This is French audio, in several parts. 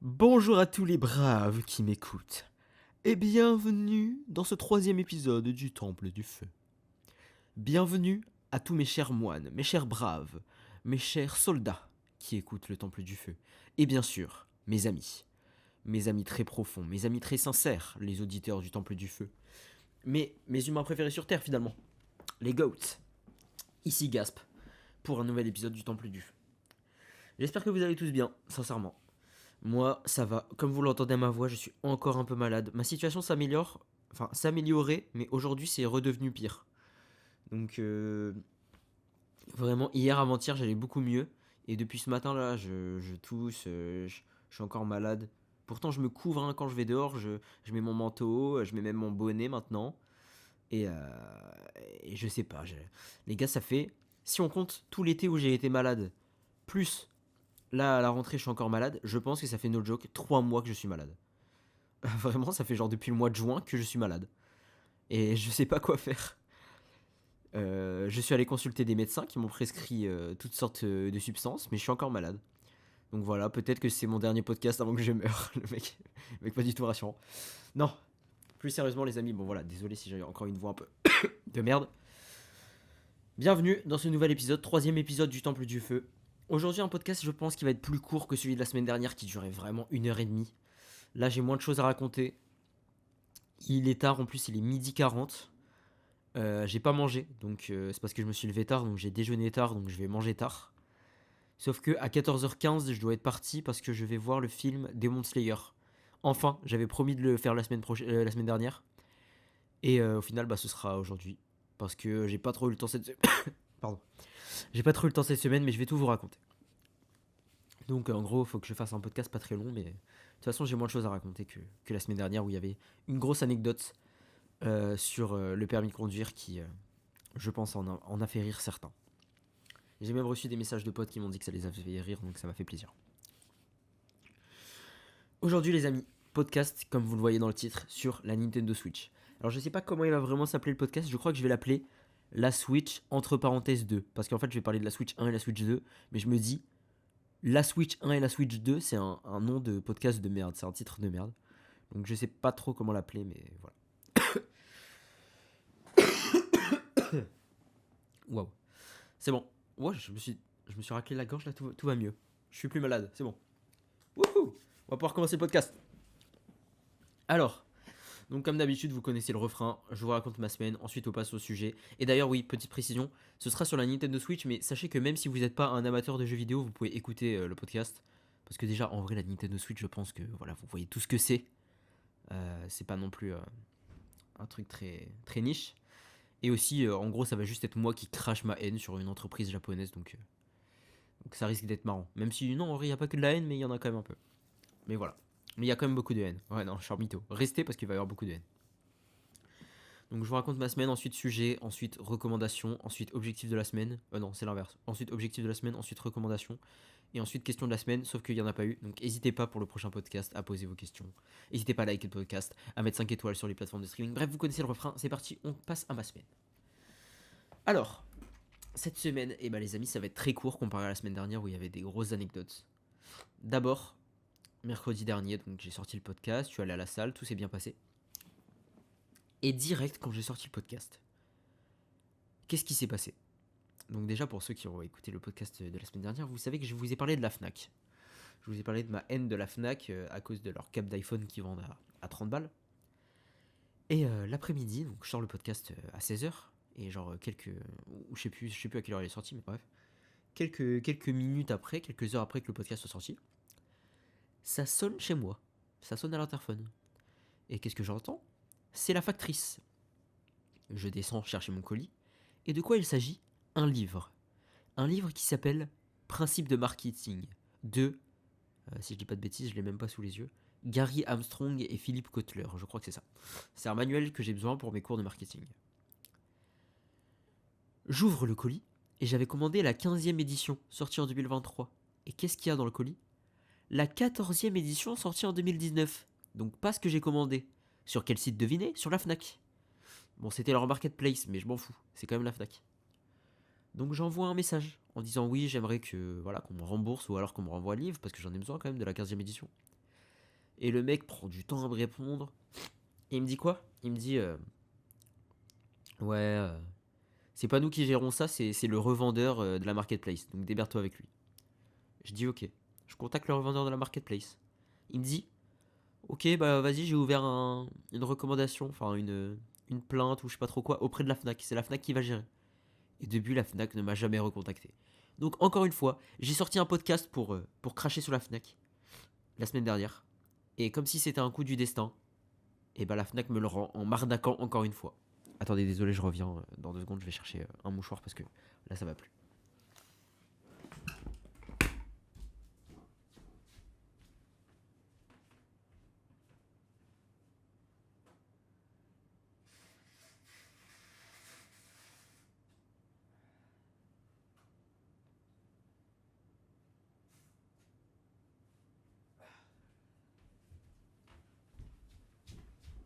Bonjour à tous les braves qui m'écoutent, et bienvenue dans ce troisième épisode du Temple du Feu. Bienvenue à tous mes chers moines, mes chers braves, mes chers soldats qui écoutent le Temple du Feu, et bien sûr, mes amis très profonds, mes amis très sincères, les auditeurs du Temple du Feu, mes humains préférés sur Terre finalement, les GOATs. Ici Gasp, pour un nouvel épisode du Temple du Feu. J'espère que vous allez tous bien, sincèrement. Moi, ça va. Comme vous l'entendez à ma voix, je suis encore un peu malade. Ma situation s'améliore, enfin s'améliorait, mais aujourd'hui c'est redevenu pire. Donc vraiment, hier avant-hier j'allais beaucoup mieux. Et depuis ce matin là, je tousse, je suis encore malade. Pourtant je me couvre hein, quand je vais dehors, je mets mon manteau, je mets même mon bonnet maintenant. Et, euh, et je sais pas, les gars ça fait, si on compte tout l'été où j'ai été malade, plus là, à la rentrée, je suis encore malade. Je pense que ça fait no joke 3 mois que je suis malade. Vraiment, ça fait genre depuis le mois de juin que je suis malade. Et je sais pas quoi faire. Je suis allé consulter des médecins qui m'ont prescrit toutes sortes de substances, mais je suis encore malade. Donc voilà, peut-être que c'est mon dernier podcast avant que je meure. Le mec pas du tout rassurant. Non, plus sérieusement, les amis, bon voilà, désolé si j'ai encore une voix un peu de merde. Bienvenue dans ce nouvel épisode, troisième épisode du Temple du Feu. Aujourd'hui, un podcast, je pense, qui va être plus court que celui de la semaine dernière qui durait vraiment 1 heure et demie. Là, j'ai moins de choses à raconter. Il est tard, en plus, il est 12h40. J'ai pas mangé, donc c'est parce que je me suis levé tard, donc j'ai déjeuné tard, donc je vais manger tard. Sauf que à 14h15, je dois être parti parce que je vais voir le film Demon Slayer. Enfin, j'avais promis de le faire la semaine dernière. Et au final, bah, ce sera aujourd'hui. Parce que j'ai pas trop eu le temps cette semaine. Pardon. J'ai pas trop eu le temps cette semaine, mais je vais tout vous raconter. Donc en gros, il faut que je fasse un podcast pas très long, mais de toute façon, j'ai moins de choses à raconter que la semaine dernière où il y avait une grosse anecdote sur le permis de conduire qui, je pense, en a fait rire certains. J'ai même reçu des messages de potes qui m'ont dit que ça les avait fait rire, donc ça m'a fait plaisir. Aujourd'hui, les amis, podcast, comme vous le voyez dans le titre, sur la Nintendo Switch. Alors, je sais pas comment il va vraiment s'appeler le podcast, je crois que je vais l'appeler la Switch entre parenthèses 2. Parce qu'en fait, je vais parler de la Switch 1 et la Switch 2, mais je me dis, la Switch 1 et la Switch 2, c'est un nom de podcast de merde, c'est un titre de merde. Donc, je sais pas trop comment l'appeler, mais voilà. Waouh. C'est bon. Ouais, je me suis raclé la gorge, là, tout va mieux. Je suis plus malade, c'est bon. Wouhou. On va pouvoir commencer le podcast. Alors, donc comme d'habitude, vous connaissez le refrain, je vous raconte ma semaine, ensuite on passe au sujet. Et d'ailleurs, oui, petite précision, ce sera sur la Nintendo Switch, mais sachez que même si vous n'êtes pas un amateur de jeux vidéo, vous pouvez écouter le podcast. Parce que déjà, en vrai, la Nintendo Switch, je pense que voilà, vous voyez tout ce que c'est. C'est pas non plus un truc très niche. Et aussi, en gros, ça va juste être moi qui crache ma haine sur une entreprise japonaise, donc ça risque d'être marrant. Même si, non, en vrai, il n'y a pas que de la haine, mais il y en a quand même un peu. Mais voilà. Mais il y a quand même beaucoup de haine. Ouais, non, je suis un mytho. Restez parce qu'il va y avoir beaucoup de haine. Donc je vous raconte ma semaine, ensuite sujet, ensuite recommandation, ensuite objectif de la semaine. Non, c'est l'inverse. Ensuite objectif de la semaine, ensuite recommandation. Et ensuite question de la semaine, sauf qu'il n'y en a pas eu. Donc n'hésitez pas pour le prochain podcast à poser vos questions. N'hésitez pas à liker le podcast, à mettre 5 étoiles sur les plateformes de streaming. Bref, vous connaissez le refrain, c'est parti, on passe à ma semaine. Alors, cette semaine, eh ben, les amis, ça va être très court comparé à la semaine dernière où il y avait des grosses anecdotes. D'abord, mercredi dernier, donc j'ai sorti le podcast, je suis allé à la salle, tout s'est bien passé. Et direct, quand j'ai sorti le podcast, qu'est-ce qui s'est passé? Donc déjà, pour ceux qui ont écouté le podcast de la semaine dernière, vous savez que je vous ai parlé de la FNAC. Je vous ai parlé de ma haine de la FNAC à cause de leur cap d'iPhone qui vendent à 30 balles. Et l'après-midi, donc je sors le podcast à 16h, et genre ou je sais plus à quelle heure il est sorti, mais bref. Quelques minutes après, quelques heures après que le podcast soit sorti, ça sonne chez moi. Ça sonne à l'interphone. Et qu'est-ce que j'entends? C'est la factrice. Je descends chercher mon colis. Et de quoi il s'agit? Un livre. Un livre qui s'appelle Principes de marketing de, si je dis pas de bêtises, je l'ai même pas sous les yeux, Gary Armstrong et Philippe Kotler, je crois que c'est ça. C'est un manuel que j'ai besoin pour mes cours de marketing. J'ouvre le colis et j'avais commandé la 15e édition, sortie en 2023. Et qu'est-ce qu'il y a dans le colis? La 14e édition, sortie en 2019. Donc pas ce que j'ai commandé. Sur quel site devinez? Sur la FNAC. Bon, c'était leur marketplace, mais je m'en fous, c'est quand même la FNAC. Donc j'envoie un message en disant oui, j'aimerais que voilà qu'on me rembourse ou alors qu'on me renvoie le livre parce que j'en ai besoin quand même de la 15e édition. Et le mec prend du temps à me répondre. Et il me dit quoi? Il me dit ouais, c'est pas nous qui gérons ça, c'est le revendeur de la marketplace. Donc démerde-toi avec lui. Je dis ok. Je contacte le revendeur de la marketplace. Il me dit ok, bah vas-y, j'ai ouvert une recommandation, enfin une plainte ou je sais pas trop quoi auprès de la Fnac. C'est la Fnac qui va gérer. Et depuis, la Fnac ne m'a jamais recontacté. Donc encore une fois, j'ai sorti un podcast pour cracher sur la Fnac la semaine dernière. Et comme si c'était un coup du destin, et bah la Fnac me le rend en m'arnaquant encore une fois. Attendez, désolé, je reviens dans 2 secondes, je vais chercher un mouchoir parce que là ça va plus.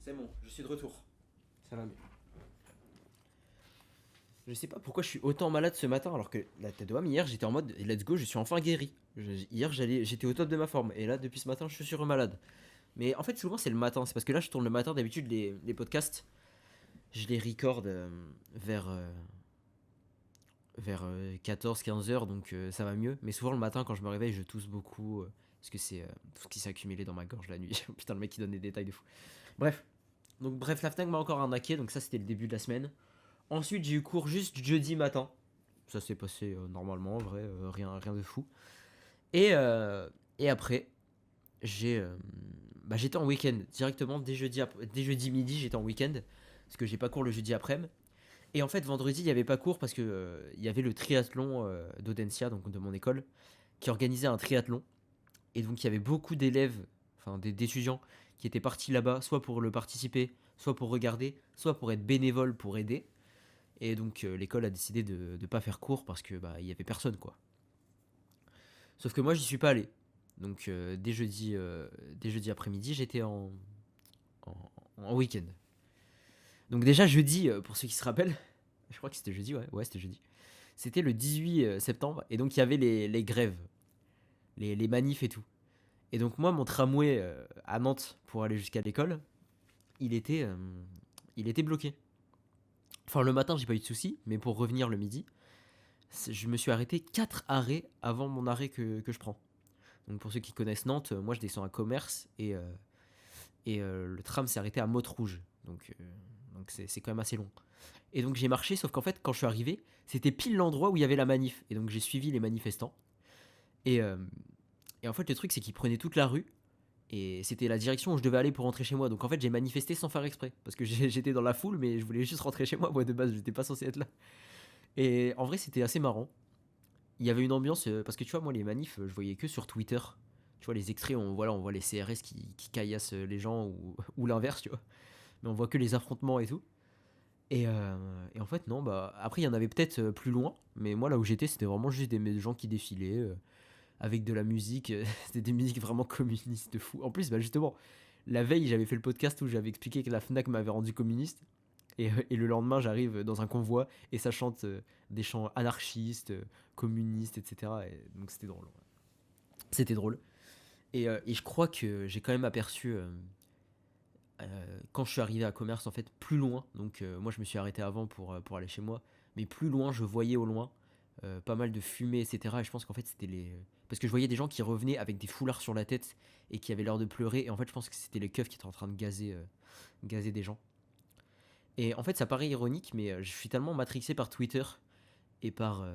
C'est bon, je suis de retour. Ça va mieux. Je sais pas pourquoi je suis autant malade ce matin alors que la tête de homme, hier j'étais en mode let's go, je suis enfin guéri. Hier j'étais au top de ma forme et là depuis ce matin je suis malade. Mais en fait souvent c'est le matin, c'est parce que là je tourne le matin, d'habitude les podcasts je les record vers 14-15 heures donc ça va mieux. Mais souvent le matin quand je me réveille je tousse beaucoup parce que c'est tout ce qui s'est accumulé dans ma gorge la nuit. Putain le mec qui donne des détails de fou. Bref, bref la Fnac m'a encore arnaqué donc ça c'était le début de la semaine. Ensuite j'ai eu cours juste jeudi matin. Ça s'est passé normalement en vrai, rien de fou. Et, euh, et après j'étais en week-end directement dès jeudi midi j'étais en week-end parce que j'ai pas cours le jeudi après-midi. Et en fait, vendredi, il n'y avait pas cours parce que il y avait le triathlon d'Audencia, donc de mon école, qui organisait un triathlon. Et donc, il y avait beaucoup d'élèves, enfin d'étudiants, qui étaient partis là-bas, soit pour le participer, soit pour regarder, soit pour être bénévole pour aider. Et donc, l'école a décidé de ne pas faire cours parce que bah, il y avait personne, quoi. Sauf que moi, j'y suis pas allé. Donc, dès jeudi après-midi, j'étais en week-end. Donc, déjà, jeudi, pour ceux qui se rappellent, je crois que c'était jeudi, ouais, c'était jeudi. C'était le 18 septembre, et donc il y avait les grèves, les manifs et tout. Et donc moi, mon tramway à Nantes pour aller jusqu'à l'école, il était, euh, il était bloqué. Enfin, le matin, j'ai pas eu de soucis, mais pour revenir le midi, je me suis arrêté 4 arrêts avant mon arrêt que je prends. Donc pour ceux qui connaissent Nantes, moi je descends à Commerce et le tram s'est arrêté à Motte-Rouge. Donc c'est quand même assez long. Et donc j'ai marché, sauf qu'en fait, quand je suis arrivé, c'était pile l'endroit où il y avait la manif. Et donc j'ai suivi les manifestants. Et, euh, et en fait, le truc, c'est qu'ils prenaient toute la rue. Et c'était la direction où je devais aller pour rentrer chez moi. Donc en fait, j'ai manifesté sans faire exprès. Parce que j'étais dans la foule, mais je voulais juste rentrer chez moi. Moi, de base, j'étais pas censé être là. Et en vrai, c'était assez marrant. Il y avait une ambiance. Parce que tu vois, moi, les manifs, je voyais que sur Twitter. Tu vois, les extraits, on voit les CRS qui caillassent les gens ou l'inverse, tu vois. Mais on voit que les affrontements et tout. Et en fait, non, bah. Après, il y en avait peut-être plus loin. Mais moi, là où j'étais, c'était vraiment juste des gens qui défilaient. Avec de la musique. C'était des musiques vraiment communistes de fou. En plus, bah justement, la veille, j'avais fait le podcast où j'avais expliqué que la Fnac m'avait rendu communiste. Et le lendemain, j'arrive dans un convoi et ça chante des chants anarchistes, communistes, etc. Et donc c'était drôle. Ouais. C'était drôle. Et je crois que j'ai quand même aperçu, quand je suis arrivé à Commerce, en fait, plus loin. Donc moi, je me suis arrêté avant pour aller chez moi. Mais plus loin, je voyais au loin pas mal de fumée, etc. Et je pense qu'en fait, c'était les. Parce que je voyais des gens qui revenaient avec des foulards sur la tête et qui avaient l'air de pleurer. Et en fait, je pense que c'était les keufs qui étaient en train de gazer des gens. Et en fait, ça paraît ironique, mais je suis tellement matrixé par Twitter et par.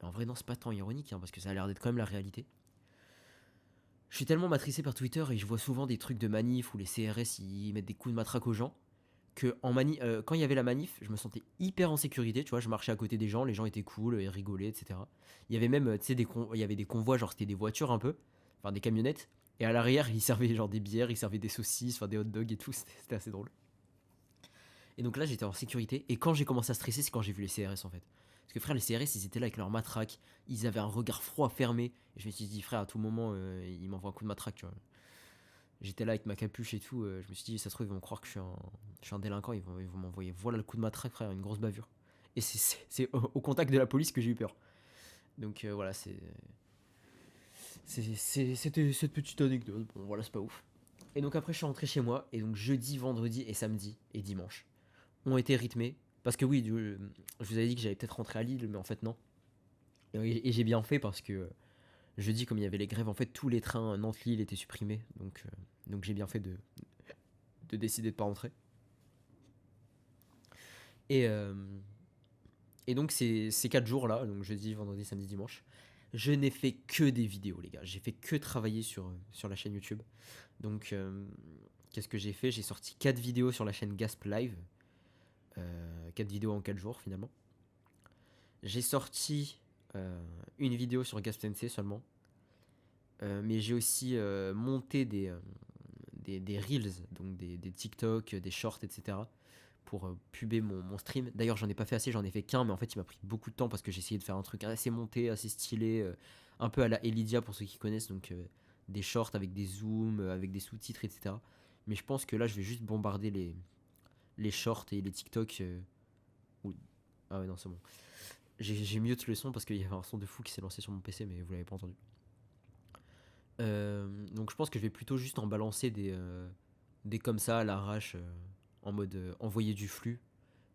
En vrai, non, c'est pas tant ironique, hein, parce que ça a l'air d'être quand même la réalité. Je suis tellement matrixé par Twitter et je vois souvent des trucs de manif où les CRS ils mettent des coups de matraque aux gens que quand il y avait la manif, je me sentais hyper en sécurité, tu vois, je marchais à côté des gens, les gens étaient cool, ils rigolaient, etc. Il y avait même, tu sais, il y avait des convois, genre c'était des voitures un peu, enfin des camionnettes, et à l'arrière, ils servaient genre des bières, ils servaient des saucisses, enfin des hot dogs et tout, c'était assez drôle. Et donc là, j'étais en sécurité, et quand j'ai commencé à stresser, c'est quand j'ai vu les CRS en fait. Parce que frère, les CRS, ils étaient là avec leur matraque, ils avaient un regard froid, fermé, et je me suis dit, frère, à tout moment, ils m'envoient un coup de matraque, tu vois. J'étais là avec ma capuche et tout. Je me suis dit, ça se trouve, ils vont croire que je suis un délinquant. Ils vont m'envoyer. Voilà le coup de matraque, frère, une grosse bavure. Et c'est au contact de la police que j'ai eu peur. Donc voilà, C'était cette petite anecdote. Bon, voilà, c'est pas ouf. Et donc après, je suis rentré chez moi. Et donc jeudi, vendredi et samedi et dimanche ont été rythmés. Parce que oui, je vous avais dit que j'allais peut-être rentrer à Lille, mais en fait, non. Et j'ai bien fait parce que jeudi, comme il y avait les grèves, en fait, tous les trains Nantes-Lille étaient supprimés. Donc j'ai bien fait de décider de pas rentrer. Et, euh, et donc ces 4 jours-là, donc jeudi, vendredi, samedi, dimanche, je n'ai fait que des vidéos, les gars. J'ai fait que travailler sur la chaîne YouTube. Donc, qu'est-ce que j'ai fait? J'ai sorti 4 vidéos sur la chaîne Gasp Live. 4 vidéos en 4 jours, finalement. J'ai sorti une vidéo sur Gasp Sensei seulement. Mais j'ai aussi monté des Reels, donc des TikTok, des Shorts, etc. pour puber mon stream. D'ailleurs, j'en ai pas fait assez, j'en ai fait qu'un, mais en fait, il m'a pris beaucoup de temps parce que j'ai essayé de faire un truc assez monté, assez stylé, un peu à la Elidia pour ceux qui connaissent, donc des shorts avec des zooms, avec des sous-titres, etc. Mais je pense que là, je vais juste bombarder les shorts et les TikTok. Ah ouais, non, c'est bon. J'ai mute le son parce qu'il y avait un son de fou qui s'est lancé sur mon PC, mais vous l'avez pas entendu. Donc je pense que je vais plutôt juste en balancer des comme ça à l'arrache, en mode envoyer du flux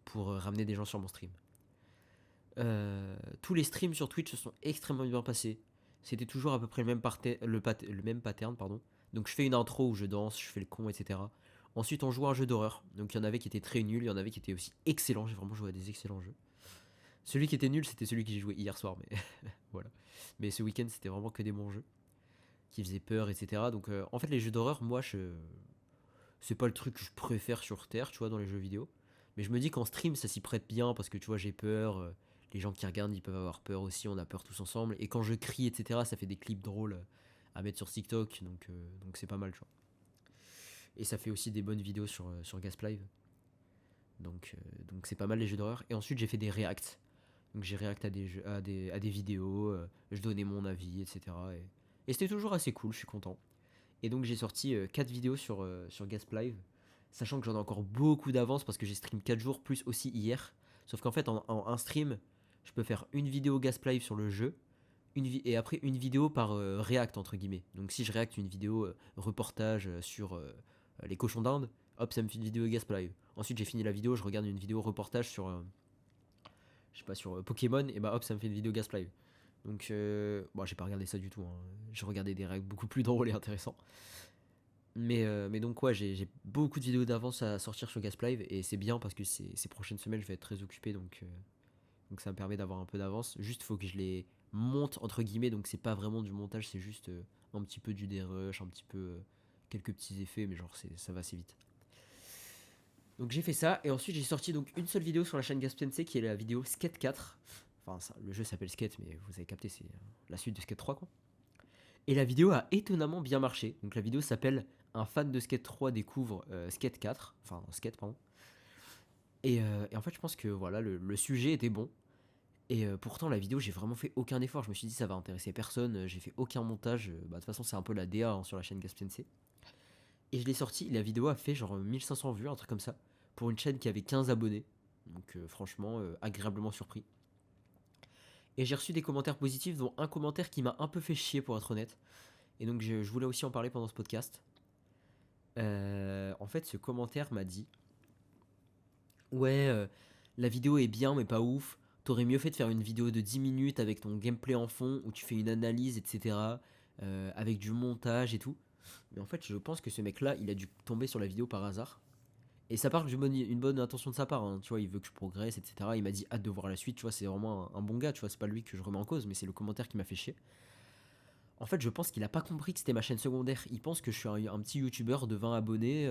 pour ramener des gens sur mon stream. Tous les streams sur Twitch se sont extrêmement bien passés. C'était toujours à peu près le même pattern, pardon. Donc je fais une intro où je danse, je fais le con, etc. Ensuite on joue à un jeu d'horreur. Donc il y en avait qui étaient très nuls, il y en avait qui étaient aussi excellents. J'ai vraiment joué à des excellents jeux. Celui qui était nul, c'était celui que j'ai joué hier soir, mais voilà. Mais ce week-end, c'était vraiment que des bons jeux qui faisaient peur, etc. Donc en fait, les jeux d'horreur, moi, c'est pas le truc que je préfère sur Terre, tu vois, dans les jeux vidéo. Mais je me dis qu'en stream, ça s'y prête bien parce que tu vois, j'ai peur. Les gens qui regardent, ils peuvent avoir peur aussi. On a peur tous ensemble. Et quand je crie, etc., ça fait des clips drôles à mettre sur TikTok. Donc c'est pas mal, tu vois. Et ça fait aussi des bonnes vidéos sur Gasplive. Donc c'est pas mal les jeux d'horreur. Et ensuite, j'ai fait des reacts. Donc j'ai react à des vidéos. Je donnais mon avis, etc. Et c'était toujours assez cool, je suis content. Et donc j'ai sorti 4 vidéos sur Gasplive, sachant que j'en ai encore beaucoup d'avance parce que j'ai stream 4 jours plus aussi hier. Sauf qu'en fait en un stream, je peux faire une vidéo Gasplive sur le jeu, et après une vidéo par react entre guillemets. Donc si je react une vidéo reportage sur les cochons d'Inde, hop ça me fait une vidéo Gasplive. Ensuite j'ai fini la vidéo, je regarde une vidéo reportage sur, je sais pas, sur Pokémon, et bah hop ça me fait une vidéo Gasplive. Donc bon j'ai pas regardé ça du tout, hein. J'ai regardé des règles beaucoup plus drôles et intéressants. Mais donc, ouais, j'ai beaucoup de vidéos d'avance à sortir sur Gasplive et c'est bien parce que ces prochaines semaines, je vais être très occupé donc ça me permet d'avoir un peu d'avance. Juste, il faut que je les monte entre guillemets, donc c'est pas vraiment du montage, c'est juste un petit peu du dérush, un petit peu quelques petits effets, mais genre, ça va assez vite. Donc, j'ai fait ça et ensuite, j'ai sorti donc une seule vidéo sur la chaîne Gaspensei qui est la vidéo Skate 4. Enfin, le jeu s'appelle Skate, mais vous avez capté, c'est la suite de Skate 3 quoi. Et la vidéo a étonnamment bien marché. Donc la vidéo s'appelle Un fan de Skate 3 découvre Skate 4. Enfin, Skate, pardon. Et en fait, je pense que voilà, le sujet était bon. Et pourtant, la vidéo, j'ai vraiment fait aucun effort. Je me suis dit, ça va intéresser personne. J'ai fait aucun montage. Bah, de toute façon, c'est un peu la DA hein, sur la chaîne Gaspensei. Et je l'ai sorti. La vidéo a fait genre 1500 vues, un truc comme ça. Pour une chaîne qui avait 15 abonnés. Donc, franchement, agréablement surpris. Et j'ai reçu des commentaires positifs, dont un commentaire qui m'a un peu fait chier, pour être honnête. Et donc, je voulais aussi en parler pendant ce podcast. En fait, ce commentaire m'a dit: Ouais, la vidéo est bien, mais pas ouf. T'aurais mieux fait de faire une vidéo de 10 minutes avec ton gameplay en fond où tu fais une analyse, etc. Avec du montage et tout. Mais en fait, je pense que ce mec-là, il a dû tomber sur la vidéo par hasard. Et ça part une bonne intention de sa part, hein. Tu vois, il veut que je progresse, etc. Il m'a dit hâte de voir la suite, tu vois, c'est vraiment un bon gars, tu vois, c'est pas lui que je remets en cause, mais c'est le commentaire qui m'a fait chier. En fait, je pense qu'il a pas compris que c'était ma chaîne secondaire. Il pense que je suis un petit youtubeur de 20 abonnés,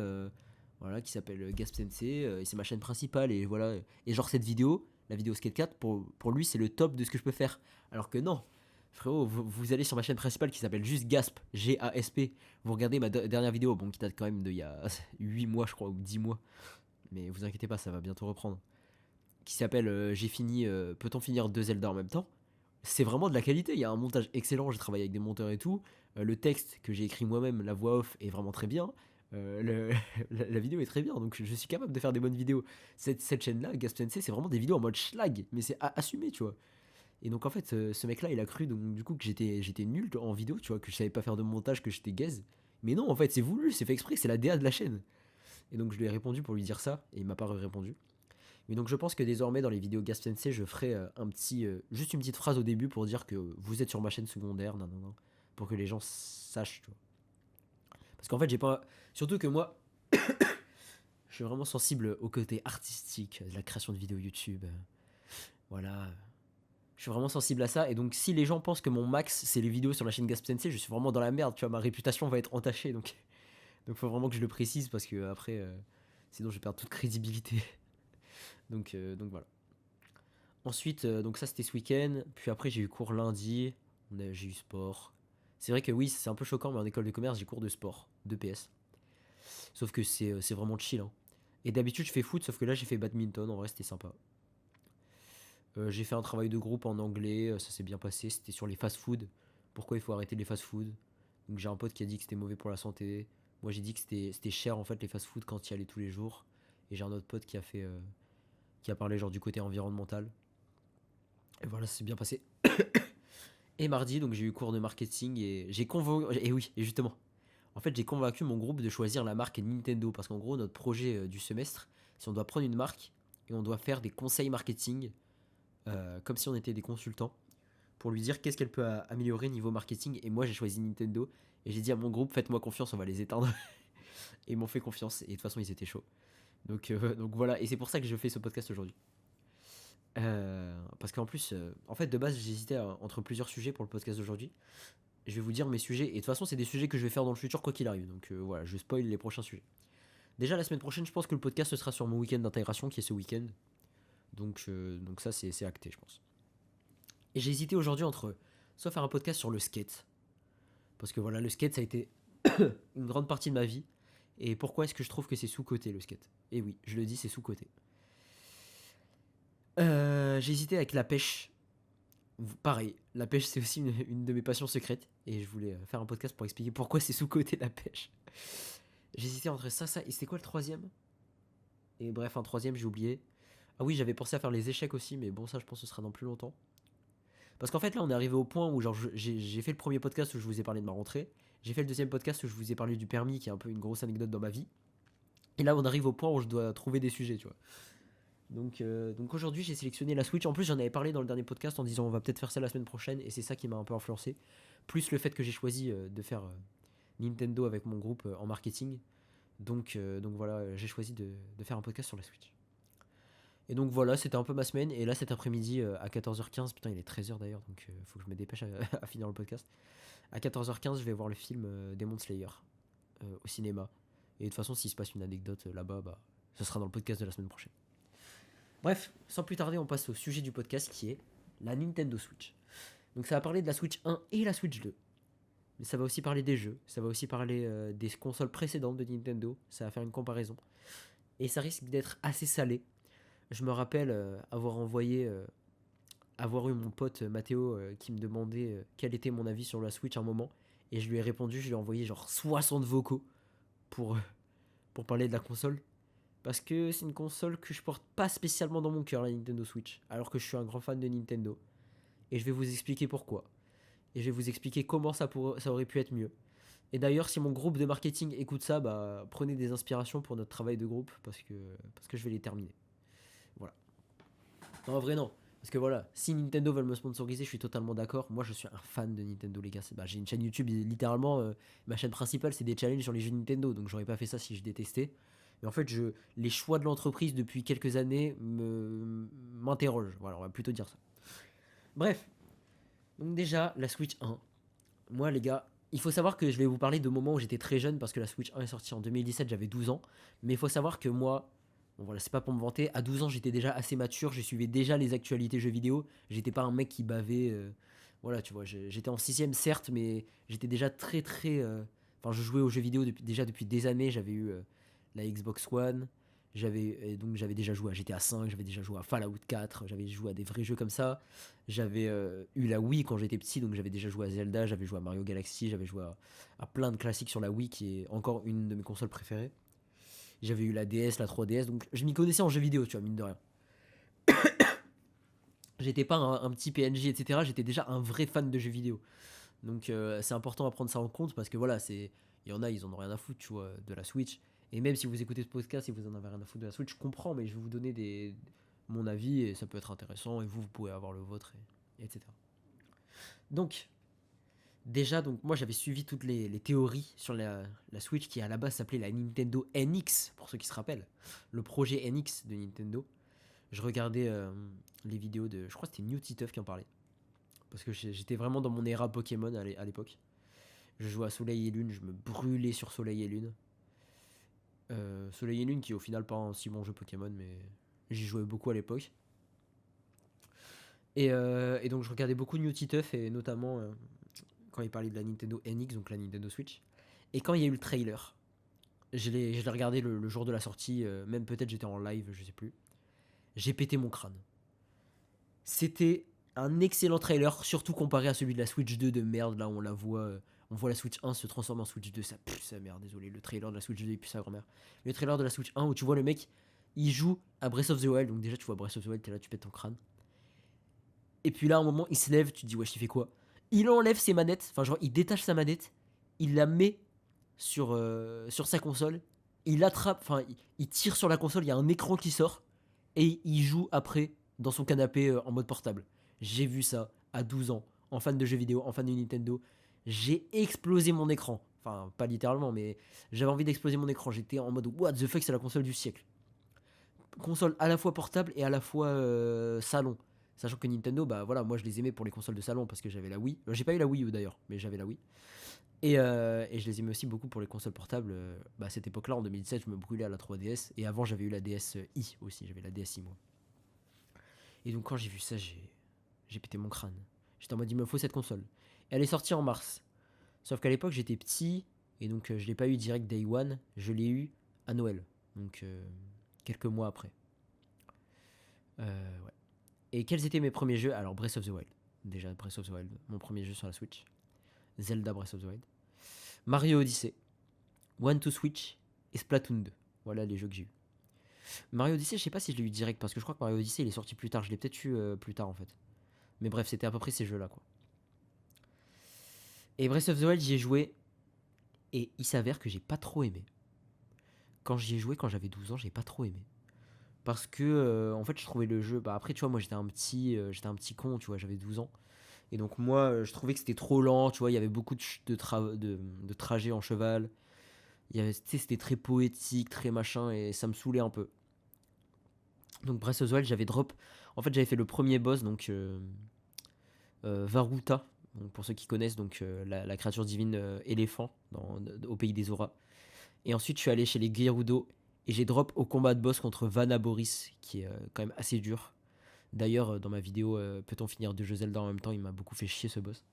voilà, qui s'appelle Gasp Sensei, et c'est ma chaîne principale, et voilà. Et genre, cette vidéo, la vidéo Skate 4, pour lui, c'est le top de ce que je peux faire. Alors que non, frérot, vous allez sur ma chaîne principale qui s'appelle juste Gasp, Gasp. Vous regardez ma dernière vidéo, bon, qui date quand même d'il y a 8 mois, je crois, ou 10 mois. Mais vous inquiétez pas, ça va bientôt reprendre. Qui s'appelle J'ai fini, peut-on finir 2 Zelda en même temps? C'est vraiment de la qualité. Il y a un montage excellent. J'ai travaillé avec des monteurs et tout. Le texte que j'ai écrit moi-même, la voix off, est vraiment très bien. La vidéo est très bien. Donc je suis capable de faire des bonnes vidéos. Cette chaîne-là, Gasp Sensei, c'est vraiment des vidéos en mode schlag. Mais c'est assumé, tu vois. Et donc en fait, ce mec-là, il a cru donc du coup que j'étais nul en vidéo, tu vois, que je savais pas faire de montage, que j'étais gaze. Mais non, en fait, c'est voulu, c'est fait exprès, c'est la DA de la chaîne. Et donc je lui ai répondu pour lui dire ça, et il m'a pas répondu. Mais donc je pense que désormais dans les vidéos Gasp Sensei, je ferai juste une petite phrase au début pour dire que vous êtes sur ma chaîne secondaire, nan, nan, nan, pour que les gens sachent, tu vois. Parce qu'en fait, j'ai pas. Surtout que moi, je suis vraiment sensible au côté artistique de la création de vidéos YouTube. Voilà. Je suis vraiment sensible à ça. Et donc, si les gens pensent que mon max, c'est les vidéos sur la chaîne Gasp Sensei, je suis vraiment dans la merde. Tu vois, ma réputation va être entachée. Donc faut vraiment que je le précise parce que après, sinon, je vais perdre toute crédibilité. Donc voilà. Ensuite, donc ça, c'était ce week-end. Puis après, j'ai eu cours lundi. J'ai eu sport. C'est vrai que oui, c'est un peu choquant, mais en école de commerce, j'ai cours de sport, de PS. Sauf que c'est vraiment chill, hein. Et d'habitude, je fais foot, sauf que là, j'ai fait badminton. En vrai, c'était sympa. J'ai fait un travail de groupe en anglais, ça s'est bien passé. C'était sur les fast-food. Pourquoi il faut arrêter les fast-food. Donc j'ai un pote qui a dit que c'était mauvais pour la santé. Moi, j'ai dit que c'était cher en fait les fast-food quand il y allait tous les jours. Et j'ai un autre pote qui a parlé genre du côté environnemental. Et voilà, ça s'est bien passé. Et mardi, donc j'ai eu cours de marketing et j'ai convaincu. Et oui, et justement. En fait, j'ai convaincu mon groupe de choisir la marque Nintendo parce qu'en gros, notre projet du semestre, c'est on doit prendre une marque et on doit faire des conseils marketing comme si on était des consultants pour lui dire qu'est-ce qu'elle peut améliorer niveau marketing. Et moi, j'ai choisi Nintendo et j'ai dit à mon groupe, faites-moi confiance, on va les éteindre. Et ils m'ont fait confiance et de toute façon, ils étaient chauds. Donc voilà, et c'est pour ça que je fais ce podcast aujourd'hui. Parce qu'en plus, en fait, de base, j'hésitais entre plusieurs sujets pour le podcast d'aujourd'hui. Je vais vous dire mes sujets, et de toute façon, c'est des sujets que je vais faire dans le futur, quoi qu'il arrive. Donc voilà, je spoil les prochains sujets. Déjà, la semaine prochaine, je pense que le podcast ce sera sur mon week-end d'intégration, qui est ce week-end. Donc ça, c'est acté, je pense. Et j'ai hésité aujourd'hui entre soit faire un podcast sur le skate, parce que voilà, le skate, ça a été une grande partie de ma vie. Et pourquoi est-ce que je trouve que c'est sous-coté, le skate? Et oui, je le dis, c'est sous-coté. J'ai hésité avec la pêche. Pareil, la pêche c'est aussi une de mes passions secrètes et je voulais faire un podcast pour expliquer pourquoi c'est sous-côté la pêche. J'hésitais entre ça et c'était quoi le troisième? Et bref, un troisième j'ai oublié. Ah oui, j'avais pensé à faire les échecs aussi, mais bon ça je pense que ce sera dans plus longtemps. Parce qu'en fait là on est arrivé au point où genre j'ai fait le premier podcast où je vous ai parlé de ma rentrée. J'ai fait le deuxième podcast où je vous ai parlé du permis qui est un peu une grosse anecdote dans ma vie. Et là on arrive au point où je dois trouver des sujets, tu vois. Donc aujourd'hui j'ai sélectionné la Switch. En plus j'en avais parlé dans le dernier podcast en disant on va peut-être faire ça la semaine prochaine et c'est ça qui m'a un peu influencé. Plus le fait que j'ai choisi de faire Nintendo avec mon groupe en marketing. Donc voilà, j'ai choisi de faire un podcast sur la Switch. Et donc voilà, c'était un peu ma semaine. Et là cet après-midi à 14h15, putain il est 13h d'ailleurs, donc faut que je me dépêche à finir le podcast. À 14h15 je vais voir le film Demon Slayer au cinéma. Et de toute façon s'il se passe une anecdote là-bas, bah, ce sera dans le podcast de la semaine prochaine. Bref, sans plus tarder, on passe au sujet du podcast qui est la Nintendo Switch. Donc ça va parler de la Switch 1 et la Switch 2. Mais ça va aussi parler des jeux, ça va aussi parler des consoles précédentes de Nintendo, ça va faire une comparaison. Et ça risque d'être assez salé. Je me rappelle avoir eu mon pote Mathéo qui me demandait quel était mon avis sur la Switch à un moment. Et je lui ai répondu, je lui ai envoyé genre 60 vocaux pour, pour parler de la console. Parce que c'est une console que je porte pas spécialement dans mon cœur, la Nintendo Switch. Alors que je suis un grand fan de Nintendo. Et je vais vous expliquer pourquoi. Et je vais vous expliquer comment ça aurait pu être mieux. Et d'ailleurs, si mon groupe de marketing écoute ça, bah, prenez des inspirations pour notre travail de groupe. Parce que je vais les terminer. Voilà. Non, en vrai, non. Parce que voilà, si Nintendo veut me sponsoriser, je suis totalement d'accord. Moi, je suis un fan de Nintendo, les gars. J'ai une chaîne YouTube, littéralement, ma chaîne principale, c'est des challenges sur les jeux Nintendo. Donc, j'aurais pas fait ça si je détestais. Mais en fait, les choix de l'entreprise depuis quelques années m'interrogent. Voilà, on va plutôt dire ça. Bref. Donc déjà, la Switch 1. Moi, les gars, il faut savoir que je vais vous parler de moments où j'étais très jeune parce que la Switch 1 est sortie en 2017, j'avais 12 ans. Mais il faut savoir que moi, bon voilà, c'est pas pour me vanter, à 12 ans, j'étais déjà assez mature, je suivais déjà les actualités jeux vidéo. J'étais pas un mec qui bavait. Voilà, tu vois, j'étais en 6ème, certes, mais j'étais déjà très très. Enfin, je jouais aux jeux vidéo déjà depuis des années. J'avais eu la Xbox One. J'avais déjà joué à GTA 5, j'avais déjà joué à Fallout 4, j'avais joué à des vrais jeux comme ça. J'avais eu la Wii quand j'étais petit, donc j'avais déjà joué à Zelda, j'avais joué à Mario Galaxy, j'avais joué à plein de classiques sur la Wii qui est encore une de mes consoles préférées. J'avais eu la DS, la 3DS, donc je m'y connaissais en jeux vidéo, tu vois, mine de rien. J'étais pas un petit PNJ, etc. J'étais déjà un vrai fan de jeux vidéo. Donc c'est important à prendre ça en compte parce que voilà, il y en a, ils en ont rien à foutre, tu vois, de la Switch. Et même si vous écoutez ce podcast et vous en avez rien à foutre de la Switch, je comprends, mais je vais vous donner mon avis et ça peut être intéressant et vous pouvez avoir le vôtre, etc. Donc, déjà, donc moi j'avais suivi toutes les théories sur la Switch qui à la base s'appelait la Nintendo NX, pour ceux qui se rappellent, le projet NX de Nintendo. Je regardais les vidéos de, je crois que c'était New Titeuf qui en parlait, parce que j'étais vraiment dans mon éra Pokémon à l'époque. Je jouais à Soleil et Lune, je me brûlais sur Soleil et Lune. Soleil et Lune qui est au final pas un si bon jeu Pokémon, mais j'y jouais beaucoup à l'époque. Et donc je regardais beaucoup New Titeuf et notamment quand il parlait de la Nintendo NX, donc la Nintendo Switch. Et quand il y a eu le trailer, je l'ai regardé le jour de la sortie, même peut-être j'étais en live, je sais plus. J'ai pété mon crâne. C'était un excellent trailer, surtout comparé à celui de la Switch 2 de merde, là on la voit. On voit la Switch 1 se transformer en Switch 2, ça pue sa mère, désolé. Le trailer de la Switch 2 il pue sa grand-mère. Le trailer de la Switch 1 où tu vois le mec, il joue à Breath of the Wild, donc déjà tu vois Breath of the Wild, t'es là, tu pètes ton crâne. Et puis là, à un moment, il se lève, tu te dis, wesh, il fait quoi? Il enlève ses manettes, enfin, genre, il détache sa manette, il la met sur sa console, il attrape, enfin, il tire sur la console, il y a un écran qui sort, et il joue après dans son canapé en mode portable. J'ai vu ça à 12 ans, en fan de jeux vidéo, en fan de Nintendo. J'ai explosé mon écran. Enfin, pas littéralement, mais j'avais envie d'exploser mon écran. J'étais en mode, what the fuck, c'est la console du siècle. Console à la fois portable et à la fois salon. Sachant que Nintendo, bah voilà, moi je les aimais pour les consoles de salon parce que j'avais la Wii. J'ai pas eu la Wii U d'ailleurs, mais j'avais la Wii. Et je les aimais aussi beaucoup pour les consoles portables. Bah, à cette époque-là, en 2017, je me brûlais à la 3DS. Et avant, j'avais eu la DSi aussi. J'avais la DSi, moi. Et donc, quand j'ai vu ça, j'ai pété mon crâne. J'étais en mode, il me faut cette console. Et elle est sortie en mars. Sauf qu'à l'époque, j'étais petit. Et donc, je l'ai pas eu direct Day One. Je l'ai eu à Noël. Donc, quelques mois après. Ouais. Et quels étaient mes premiers jeux? Alors, Breath of the Wild. Déjà, Breath of the Wild, mon premier jeu sur la Switch. Zelda Breath of the Wild. Mario Odyssey. One to Switch et Splatoon 2. Voilà les jeux que j'ai eu. Mario Odyssey, je sais pas si je l'ai eu direct parce que je crois que Mario Odyssey il est sorti plus tard. Je l'ai peut-être eu plus tard en fait. Mais bref, c'était à peu près ces jeux-là quoi. Et Breath of the Wild, j'y ai joué et il s'avère que j'ai pas trop aimé. Quand j'y ai joué, quand j'avais 12 ans, j'ai pas trop aimé. Parce que en fait, je trouvais le jeu. Bah après, tu vois, moi j'étais un petit con, tu vois, j'avais 12 ans. Et donc moi, je trouvais que c'était trop lent, tu vois, il y avait beaucoup de trajets en cheval. C'était très poétique, très machin, et ça me saoulait un peu. Donc Breath of the Wild, j'avais drop. En fait, j'avais fait le premier boss, donc Varuta. Donc, pour ceux qui connaissent, donc la créature divine éléphant au pays des auras. Et ensuite, je suis allé chez les Gerudo et j'ai drop au combat de boss contre Vanna Boris, qui est quand même assez dur. D'ailleurs, dans ma vidéo, peut-on finir deux jeux Zelda en même temps, il m'a beaucoup fait chier ce boss.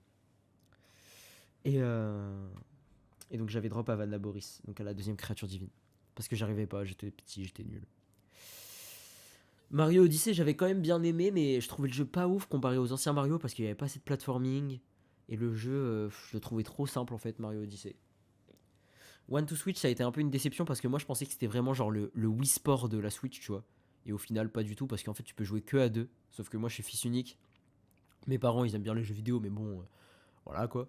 Et, euh, et donc j'avais drop à Vanna Boris, donc à la deuxième créature divine. Parce que j'arrivais pas, j'étais petit, j'étais nul. Mario Odyssey, j'avais quand même bien aimé, mais je trouvais le jeu pas ouf comparé aux anciens Mario parce qu'il n'y avait pas assez de platforming. Et le jeu, je le trouvais trop simple en fait, Mario Odyssey. One to Switch, ça a été un peu une déception parce que moi je pensais que c'était vraiment genre le Wii Sport de la Switch, tu vois. Et au final, pas du tout parce qu'en fait, tu peux jouer que à deux. Sauf que moi, je suis fils unique. Mes parents, ils aiment bien les jeux vidéo, mais bon, voilà quoi.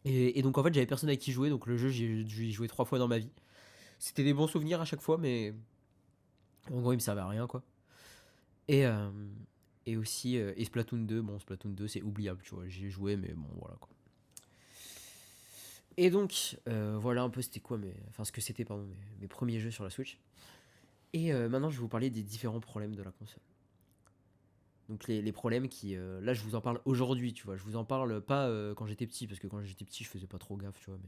Et donc en fait, j'avais personne avec qui jouer, donc le jeu, j'ai dû y jouer 3 fois dans ma vie. C'était des bons souvenirs à chaque fois, mais en gros, il me servait à rien quoi. Et, euh, et aussi, et Splatoon 2, bon, Splatoon 2, c'est oubliable, tu vois. J'y ai joué, mais bon, voilà quoi. Et donc, voilà un peu c'était quoi enfin ce que c'était, pardon, mes premiers jeux sur la Switch. Et maintenant, je vais vous parler des différents problèmes de la console. Donc les problèmes qui... là, je vous en parle aujourd'hui, tu vois. Je vous en parle pas quand j'étais petit, parce que quand j'étais petit, je faisais pas trop gaffe, tu vois.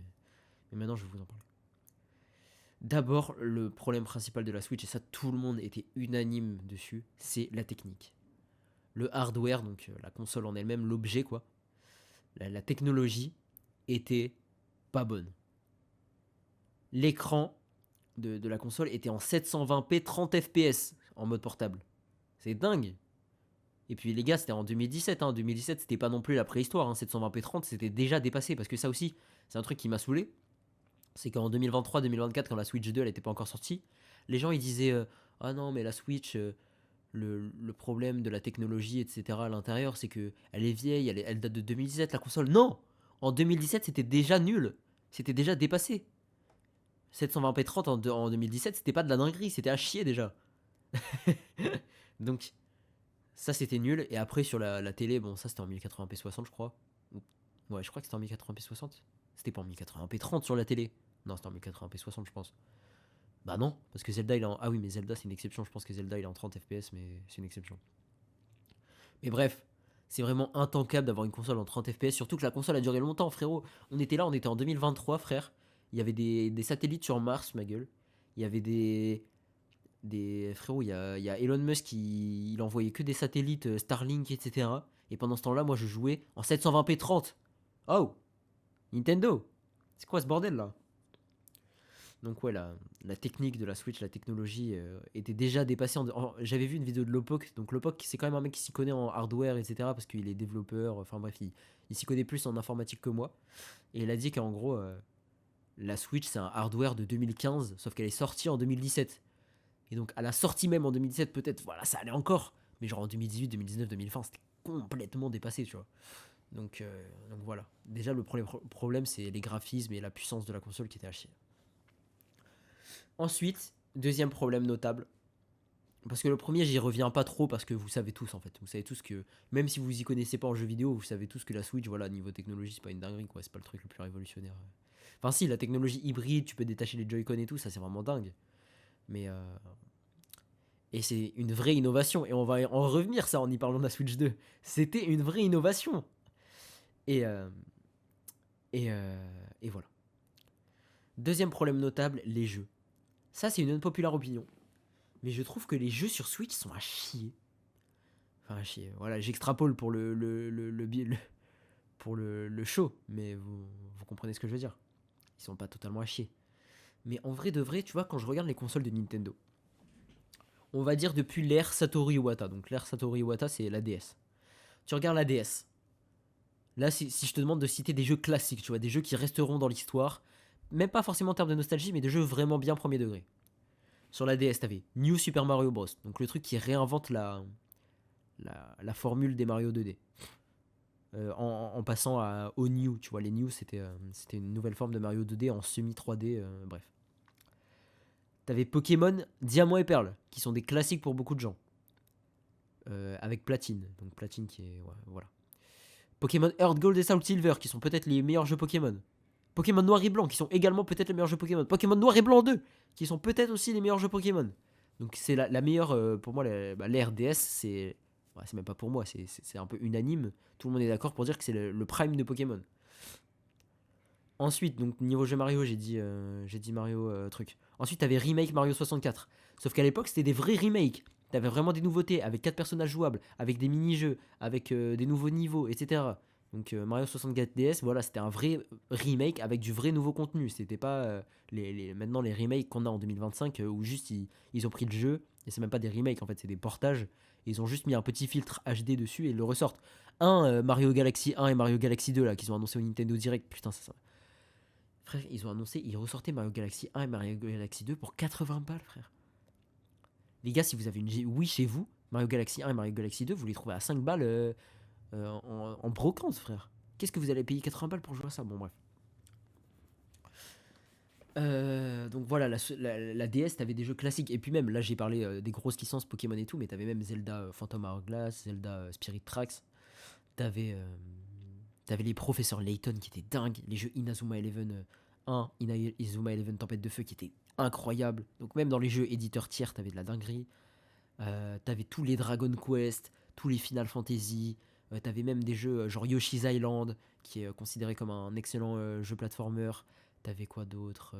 Mais maintenant, je vais vous en parler. D'abord, le problème principal de la Switch, et ça, tout le monde était unanime dessus, c'est la technique. Le hardware, donc la console en elle-même, l'objet, quoi. La technologie était pas bonne. L'écran de la console était en 720p 30 fps en mode portable. C'est dingue. Et puis les gars, c'était en 2017. En 2017, c'était pas non plus la préhistoire. 720p 30, c'était déjà dépassé. Parce que ça aussi, c'est un truc qui m'a saoulé. C'est qu'en 2023-2024, quand la Switch 2 elle était pas encore sortie, les gens ils disaient ah non, mais la Switch, le problème de la technologie, etc. à l'intérieur, c'est que elle est vieille, elle date de 2017, la console. Non! En 2017, c'était déjà nul. C'était déjà dépassé. 720p 30 en 2017, c'était pas de la dinguerie, c'était à chier déjà. Donc, ça c'était nul. Et après, sur la télé, bon, ça c'était en 1080p 60, je crois. Ouais, je crois que c'était en 1080p 60. C'était pas en 1080p 30 sur la télé. Non, c'était en 1080p 60, je pense. Bah non, parce que Zelda il est en. Ah oui, mais Zelda c'est une exception. Je pense que Zelda il est en 30 fps, mais c'est une exception. Mais bref, c'est vraiment intankable d'avoir une console en 30 fps. Surtout que la console a duré longtemps, frérot. On était là, on était en 2023, frère. Il y avait des satellites sur Mars, ma gueule. Il y avait frérot, il y a Elon Musk qui il envoyait que des satellites Starlink, etc. Et pendant ce temps-là, moi je jouais en 720p 30. Oh, Nintendo, c'est quoi ce bordel là? Donc ouais, la technique de la Switch, la technologie était déjà dépassée. J'avais vu une vidéo de Lopok. Donc Lopok, c'est quand même un mec qui s'y connaît en hardware, etc. Parce qu'il est développeur. Enfin bref, il s'y connaît plus en informatique que moi. Et il a dit qu'en gros, la Switch, c'est un hardware de 2015, sauf qu'elle est sortie en 2017. Et donc à la sortie même en 2017, peut-être, voilà, ça allait encore. Mais genre en 2018, 2019, 2020, c'était complètement dépassé, tu vois. Donc voilà. Déjà, le problème, c'est les graphismes et la puissance de la console qui était à chier. Ensuite, deuxième problème notable, parce que le premier, j'y reviens pas trop parce que vous savez tous en fait. Vous savez tous que, même si vous y connaissez pas en jeu vidéo, vous savez tous que la Switch, voilà, niveau technologie, c'est pas une dinguerie quoi, c'est pas le truc le plus révolutionnaire. Enfin, si, la technologie hybride, tu peux détacher les Joy-Con et tout, ça c'est vraiment dingue. Mais. Et c'est une vraie innovation, et on va en revenir ça en y parlant de la Switch 2. C'était une vraie innovation. Et. Et voilà. Deuxième problème notable, les jeux. Ça, c'est une unpopular opinion. Mais je trouve que les jeux sur Switch sont à chier. Enfin, à chier. Voilà, j'extrapole pour pour le show. Mais vous comprenez ce que je veux dire. Ils sont pas totalement à chier. Mais en vrai de vrai, tu vois, quand je regarde les consoles de Nintendo, on va dire depuis l'ère Satoru Iwata. Donc l'ère Satoru Iwata, c'est la DS. Tu regardes la DS. Là, si je te demande de citer des jeux classiques, tu vois, des jeux qui resteront dans l'histoire, même pas forcément en termes de nostalgie, mais des jeux vraiment bien premier degré. Sur la DS, t'avais New Super Mario Bros. Donc le truc qui réinvente la formule des Mario 2D. En passant au New, tu vois, les New c'était une nouvelle forme de Mario 2D en semi 3D, bref. T'avais Pokémon Diamant et Perle, qui sont des classiques pour beaucoup de gens. Avec Platine, donc Platine qui est. Ouais, voilà. Pokémon Earth Gold et Soul Silver, qui sont peut-être les meilleurs jeux Pokémon. Pokémon Noir et Blanc, qui sont également peut-être les meilleurs jeux Pokémon. Pokémon Noir et Blanc 2, qui sont peut-être aussi les meilleurs jeux Pokémon. Donc c'est la meilleure, pour moi, l'ère DS, c'est. Ouais, c'est même pas pour moi, c'est un peu unanime. Tout le monde est d'accord pour dire que c'est le prime de Pokémon. Ensuite, donc niveau jeu Mario, j'ai dit Mario truc. Ensuite, t'avais remake Mario 64. Sauf qu'à l'époque, c'était des vrais remakes. T'avais vraiment des nouveautés, avec 4 personnages jouables, avec des mini-jeux, avec des nouveaux niveaux, etc. Donc Mario 64 DS, voilà, c'était un vrai remake avec du vrai nouveau contenu. C'était pas maintenant les remakes qu'on a en 2025 où juste ils ont pris le jeu, et c'est même pas des remakes en fait, c'est des portages. Et ils ont juste mis un petit filtre HD dessus et ils le ressortent. Mario Galaxy 1 et Mario Galaxy 2 là, qu'ils ont annoncé au Nintendo Direct, putain, ça. Frère, ils ont annoncé, ils ressortaient Mario Galaxy 1 et Mario Galaxy 2 pour 80 balles, frère. Les gars, si vous avez une Wii chez vous, Mario Galaxy 1 et Mario Galaxy 2, vous les trouvez à 5 balles en brocante, frère. Qu'est-ce que vous allez payer 80 balles pour jouer à ça? Bon, bref. Donc voilà, la DS, t'avais des jeux classiques. Et puis même, là, j'ai parlé des grosses licences Pokémon et tout, mais t'avais même Zelda Phantom Hourglass, Zelda Spirit Tracks. T'avais les professeurs Layton qui étaient dingues. Les jeux Inazuma Eleven 1, Inazuma Eleven Tempête de Feu qui étaient incroyables. Donc même dans les jeux éditeurs tiers, t'avais de la dinguerie. T'avais tous les Dragon Quest, tous les Final Fantasy. T'avais même des jeux genre Yoshi's Island, qui est considéré comme un excellent jeu platformer. T'avais quoi d'autre?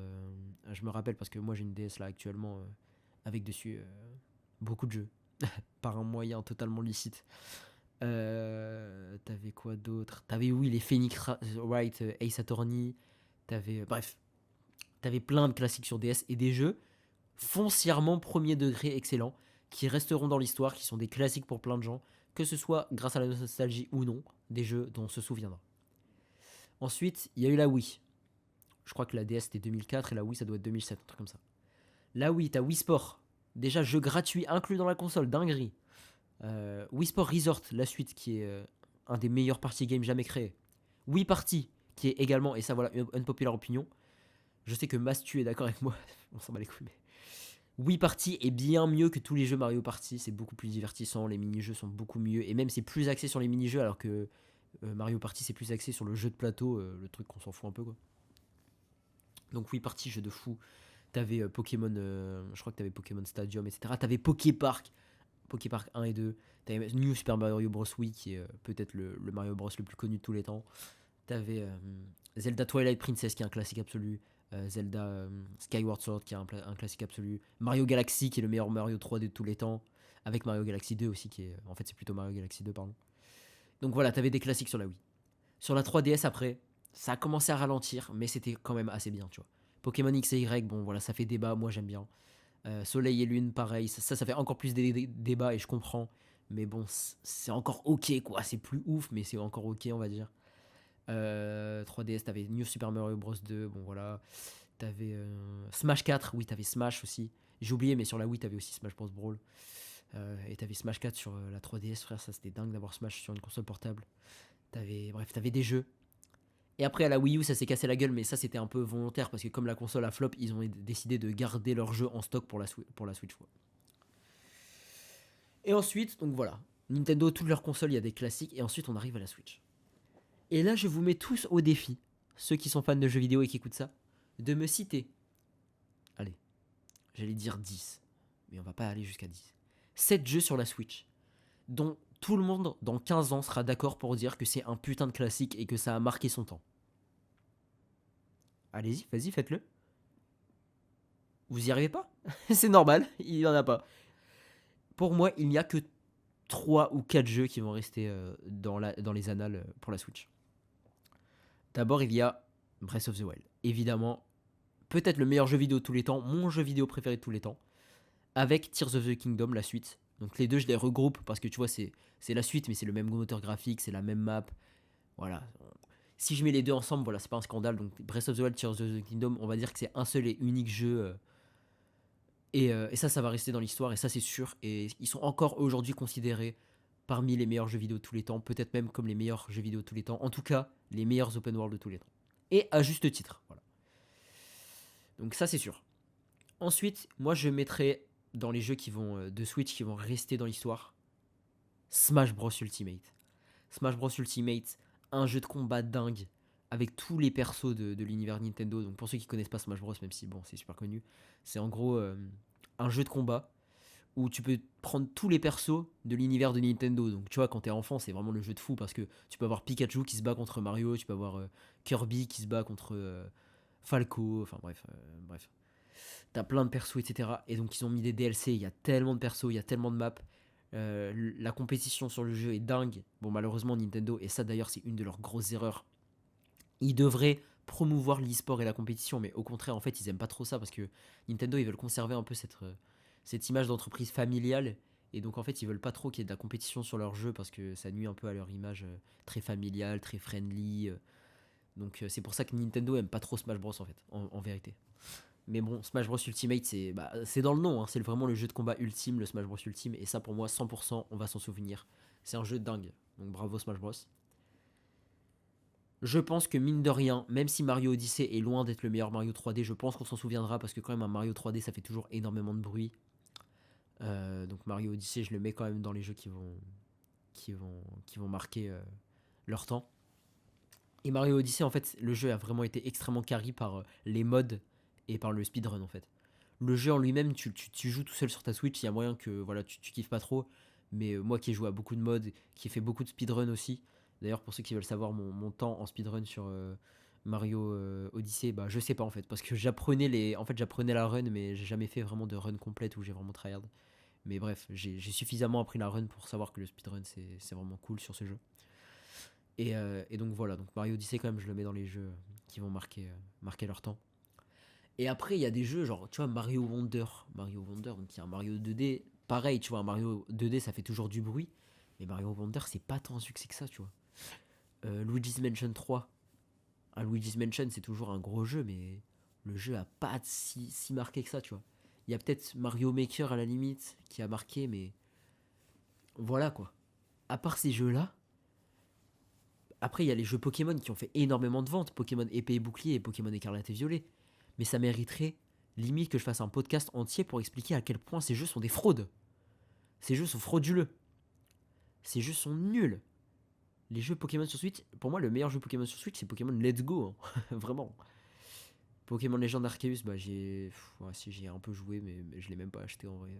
Je me rappelle parce que moi j'ai une DS là actuellement avec dessus beaucoup de jeux par un moyen totalement licite. T'avais quoi d'autre? T'avais oui les Phoenix Wright Ace Attorney. Bref, t'avais plein de classiques sur DS et des jeux foncièrement premier degré excellents qui resteront dans l'histoire, qui sont des classiques pour plein de gens, que ce soit grâce à la nostalgie ou non, des jeux dont on se souviendra. Ensuite, il y a eu la Wii. Je crois que la DS c'était 2004 et la Wii ça doit être 2007, un truc comme ça. La Wii, t'as Wii Sport Déjà, jeu gratuit inclus dans la console, dinguerie. Wii Sport Resort, la suite, qui est un des meilleurs party games jamais créés. Wii Party, qui est également, et ça voilà, une unpopular opinion. Je sais que Mastu est d'accord avec moi, on s'en bat les couilles, mais Wii Party est bien mieux que tous les jeux Mario Party, c'est beaucoup plus divertissant, les mini-jeux sont beaucoup mieux, et même c'est plus axé sur les mini-jeux, alors que Mario Party c'est plus axé sur le jeu de plateau, le truc qu'on s'en fout un peu quoi. Donc Wii Party, jeu de fou. T'avais Pokémon, je crois que t'avais Pokémon Stadium, etc. T'avais Poképark, Poképark 1 et 2. T'avais New Super Mario Bros. Wii, qui est peut-être le Mario Bros le plus connu de tous les temps. T'avais Zelda Twilight Princess, qui est un classique absolu. Zelda Skyward Sword, qui est un classique absolu. Mario Galaxy, qui est le meilleur Mario 3D de tous les temps. Avec Mario Galaxy 2 aussi, qui est. En fait, c'est plutôt Mario Galaxy 2, pardon. Donc voilà, t'avais des classiques sur la Wii. Sur la 3DS, après, ça a commencé à ralentir, mais c'était quand même assez bien, tu vois. Pokémon X et Y, bon voilà, ça fait débat, moi j'aime bien. Soleil et Lune, pareil, ça fait encore plus débat et je comprends. Mais bon, c'est encore ok quoi, c'est plus ouf, mais c'est encore ok, on va dire. 3DS, t'avais New Super Mario Bros 2, bon voilà. T'avais Smash 4, oui, t'avais Smash aussi. J'ai oublié, mais sur la Wii, t'avais aussi Smash Bros Brawl. Et t'avais Smash 4 sur la 3DS, frère, ça c'était dingue d'avoir Smash sur une console portable. Bref, t'avais des jeux. Et après, à la Wii U, ça s'est cassé la gueule, mais ça, c'était un peu volontaire parce que comme la console a flop, ils ont décidé de garder leurs jeux en stock pour la Switch. Quoi. Et ensuite, donc voilà, Nintendo, toutes leurs consoles, il y a des classiques, et ensuite, on arrive à la Switch. Et là, je vous mets tous au défi, ceux qui sont fans de jeux vidéo et qui écoutent ça, de me citer. Allez, j'allais dire 10, mais on va pas aller jusqu'à 10. 7 jeux sur la Switch, dont tout le monde, dans 15 ans, sera d'accord pour dire que c'est un putain de classique et que ça a marqué son temps. Allez-y, vas-y, faites-le. Vous y arrivez pas? C'est normal, il y en a pas. Pour moi, il n'y a que 3 ou 4 jeux qui vont rester dans les annales pour la Switch. D'abord, il y a Breath of the Wild. Évidemment, peut-être le meilleur jeu vidéo de tous les temps, mon jeu vidéo préféré de tous les temps, avec Tears of the Kingdom, la suite. Donc les deux, je les regroupe parce que tu vois, c'est la suite, mais c'est le même moteur graphique, c'est la même map. Voilà. Si je mets les deux ensemble, voilà, c'est pas un scandale. Donc Breath of the Wild, Tears of the Kingdom, on va dire que c'est un seul et unique jeu. Et ça va rester dans l'histoire, et ça, c'est sûr. Et ils sont encore aujourd'hui considérés parmi les meilleurs jeux vidéo de tous les temps, peut-être même comme les meilleurs jeux vidéo de tous les temps. En tout cas, les meilleurs open world de tous les temps. Et à juste titre, voilà. Donc ça, c'est sûr. Ensuite, moi, je mettrai dans les jeux qui vont de Switch qui vont rester dans l'histoire, Smash Bros Ultimate. Smash Bros Ultimate, un jeu de combat dingue avec tous les persos de l'univers Nintendo. Donc pour ceux qui connaissent pas Smash Bros, même si bon c'est super connu, c'est en gros un jeu de combat où tu peux prendre tous les persos de l'univers de Nintendo. Donc tu vois, quand t'es enfant, c'est vraiment le jeu de fou parce que tu peux avoir Pikachu qui se bat contre Mario, tu peux avoir Kirby qui se bat contre Falco, enfin bref. T'as plein de persos, etc. Et donc ils ont mis des DLC, il y a tellement de persos, il y a tellement de maps. La compétition sur le jeu est dingue. Bon, malheureusement, Nintendo, et ça d'ailleurs, c'est une de leurs grosses erreurs, ils devraient promouvoir l'e-sport et la compétition, mais au contraire, en fait, ils aiment pas trop ça parce que Nintendo, ils veulent conserver un peu cette image d'entreprise familiale. Et donc, en fait, ils veulent pas trop qu'il y ait de la compétition sur leur jeu parce que ça nuit un peu à leur image très familiale, très friendly. Donc, c'est pour ça que Nintendo aime pas trop Smash Bros, en fait, en vérité. Mais bon, Smash Bros Ultimate, c'est dans le nom, hein, c'est vraiment le jeu de combat ultime, le Smash Bros Ultime, et ça pour moi, 100%, on va s'en souvenir. C'est un jeu dingue, donc bravo Smash Bros. Je pense que mine de rien, même si Mario Odyssey est loin d'être le meilleur Mario 3D, je pense qu'on s'en souviendra parce que quand même un Mario 3D ça fait toujours énormément de bruit. Donc Mario Odyssey, je le mets quand même dans les jeux qui vont marquer leur temps. Et Mario Odyssey, en fait, le jeu a vraiment été extrêmement carry par les mods et par le speedrun en fait. Le jeu en lui-même, tu joues tout seul sur ta Switch, il y a moyen que voilà, tu kiffes pas trop. Mais moi qui ai joué à beaucoup de mods, qui ai fait beaucoup de speedrun aussi, d'ailleurs pour ceux qui veulent savoir mon temps en speedrun sur Mario Odyssey, bah je sais pas en fait, parce que j'apprenais la run, mais j'ai jamais fait vraiment de run complète où j'ai vraiment tryhard. Mais bref, j'ai suffisamment appris la run pour savoir que le speedrun c'est vraiment cool sur ce jeu. Et donc voilà, donc Mario Odyssey quand même je le mets dans les jeux qui vont marquer leur temps. Et après, il y a des jeux, genre, tu vois, Mario Wonder. Mario Wonder, donc il y a un Mario 2D. Pareil, tu vois, un Mario 2D, ça fait toujours du bruit. Mais Mario Wonder, c'est pas tant un succès que ça, tu vois. Luigi's Mansion 3. Un Luigi's Mansion, c'est toujours un gros jeu, mais le jeu a pas si marqué que ça, tu vois. Il y a peut-être Mario Maker à la limite qui a marqué, mais voilà quoi. À part ces jeux-là, après il y a les jeux Pokémon qui ont fait énormément de ventes, Pokémon épée et bouclier et Pokémon écarlate et violet. Mais ça mériterait limite que je fasse un podcast entier pour expliquer à quel point ces jeux sont des fraudes. Ces jeux sont frauduleux. Ces jeux sont nuls. Les jeux Pokémon sur Switch, pour moi le meilleur jeu Pokémon sur Switch c'est Pokémon Let's Go, hein. Vraiment. Pokémon Legend Arceus, bah ouais, si j'ai un peu joué, mais je l'ai même pas acheté en vrai.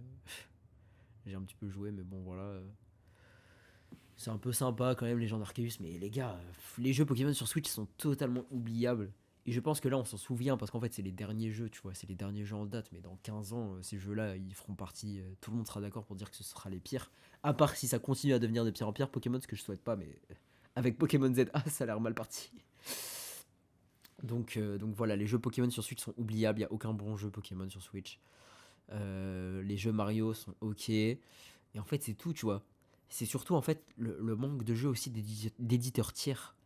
J'ai un petit peu joué, mais bon voilà. C'est un peu sympa quand même, Legend Arceus, mais les gars, les jeux Pokémon sur Switch sont totalement oubliables. Et je pense que là on s'en souvient parce qu'en fait c'est les derniers jeux, tu vois, c'est les derniers jeux en date, mais dans 15 ans, ces jeux-là, ils feront partie, tout le monde sera d'accord pour dire que ce sera les pires. À part si ça continue à devenir de pire en pire, Pokémon, ce que je souhaite pas, mais avec Pokémon ZA, ça a l'air mal parti. Donc voilà, les jeux Pokémon sur Switch sont oubliables, il n'y a aucun bon jeu Pokémon sur Switch. Les jeux Mario sont ok. Et en fait, c'est tout, tu vois. C'est surtout en fait le manque de jeux aussi d'éditeurs tiers.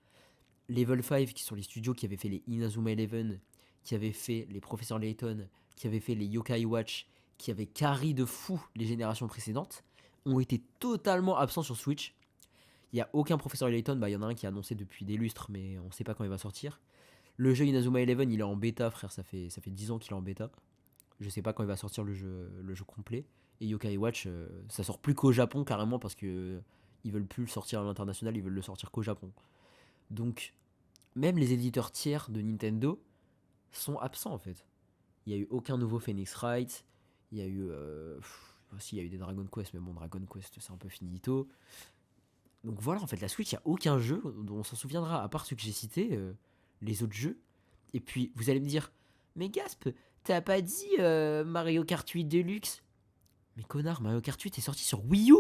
Level 5, qui sont les studios qui avaient fait les Inazuma Eleven, qui avaient fait les Professeur Layton, qui avaient fait les Yokai Watch, qui avaient carry de fou les générations précédentes, ont été totalement absents sur Switch. Il n'y a aucun Professeur Layton, bah il y en a un qui est annoncé depuis des lustres, mais on ne sait pas quand il va sortir. Le jeu Inazuma Eleven, il est en bêta, frère, ça fait 10 ans qu'il est en bêta. Je sais pas quand il va sortir le jeu complet. Et Yokai Watch, ça sort plus qu'au Japon carrément parce que ils veulent plus le sortir à l'international, ils veulent le sortir qu'au Japon. Donc, même les éditeurs tiers de Nintendo sont absents en fait. Il y a eu aucun nouveau Phoenix Wright. Il y a eu, si, il y a eu des Dragon Quest, mais bon, Dragon Quest c'est un peu finito. Donc voilà, en fait, la Switch, il n'y a aucun jeu dont on s'en souviendra, à part ceux que j'ai cités, les autres jeux. Et puis, vous allez me dire, mais Gasp, t'as pas dit Mario Kart 8 Deluxe? Mais connard, Mario Kart 8 est sorti sur Wii U.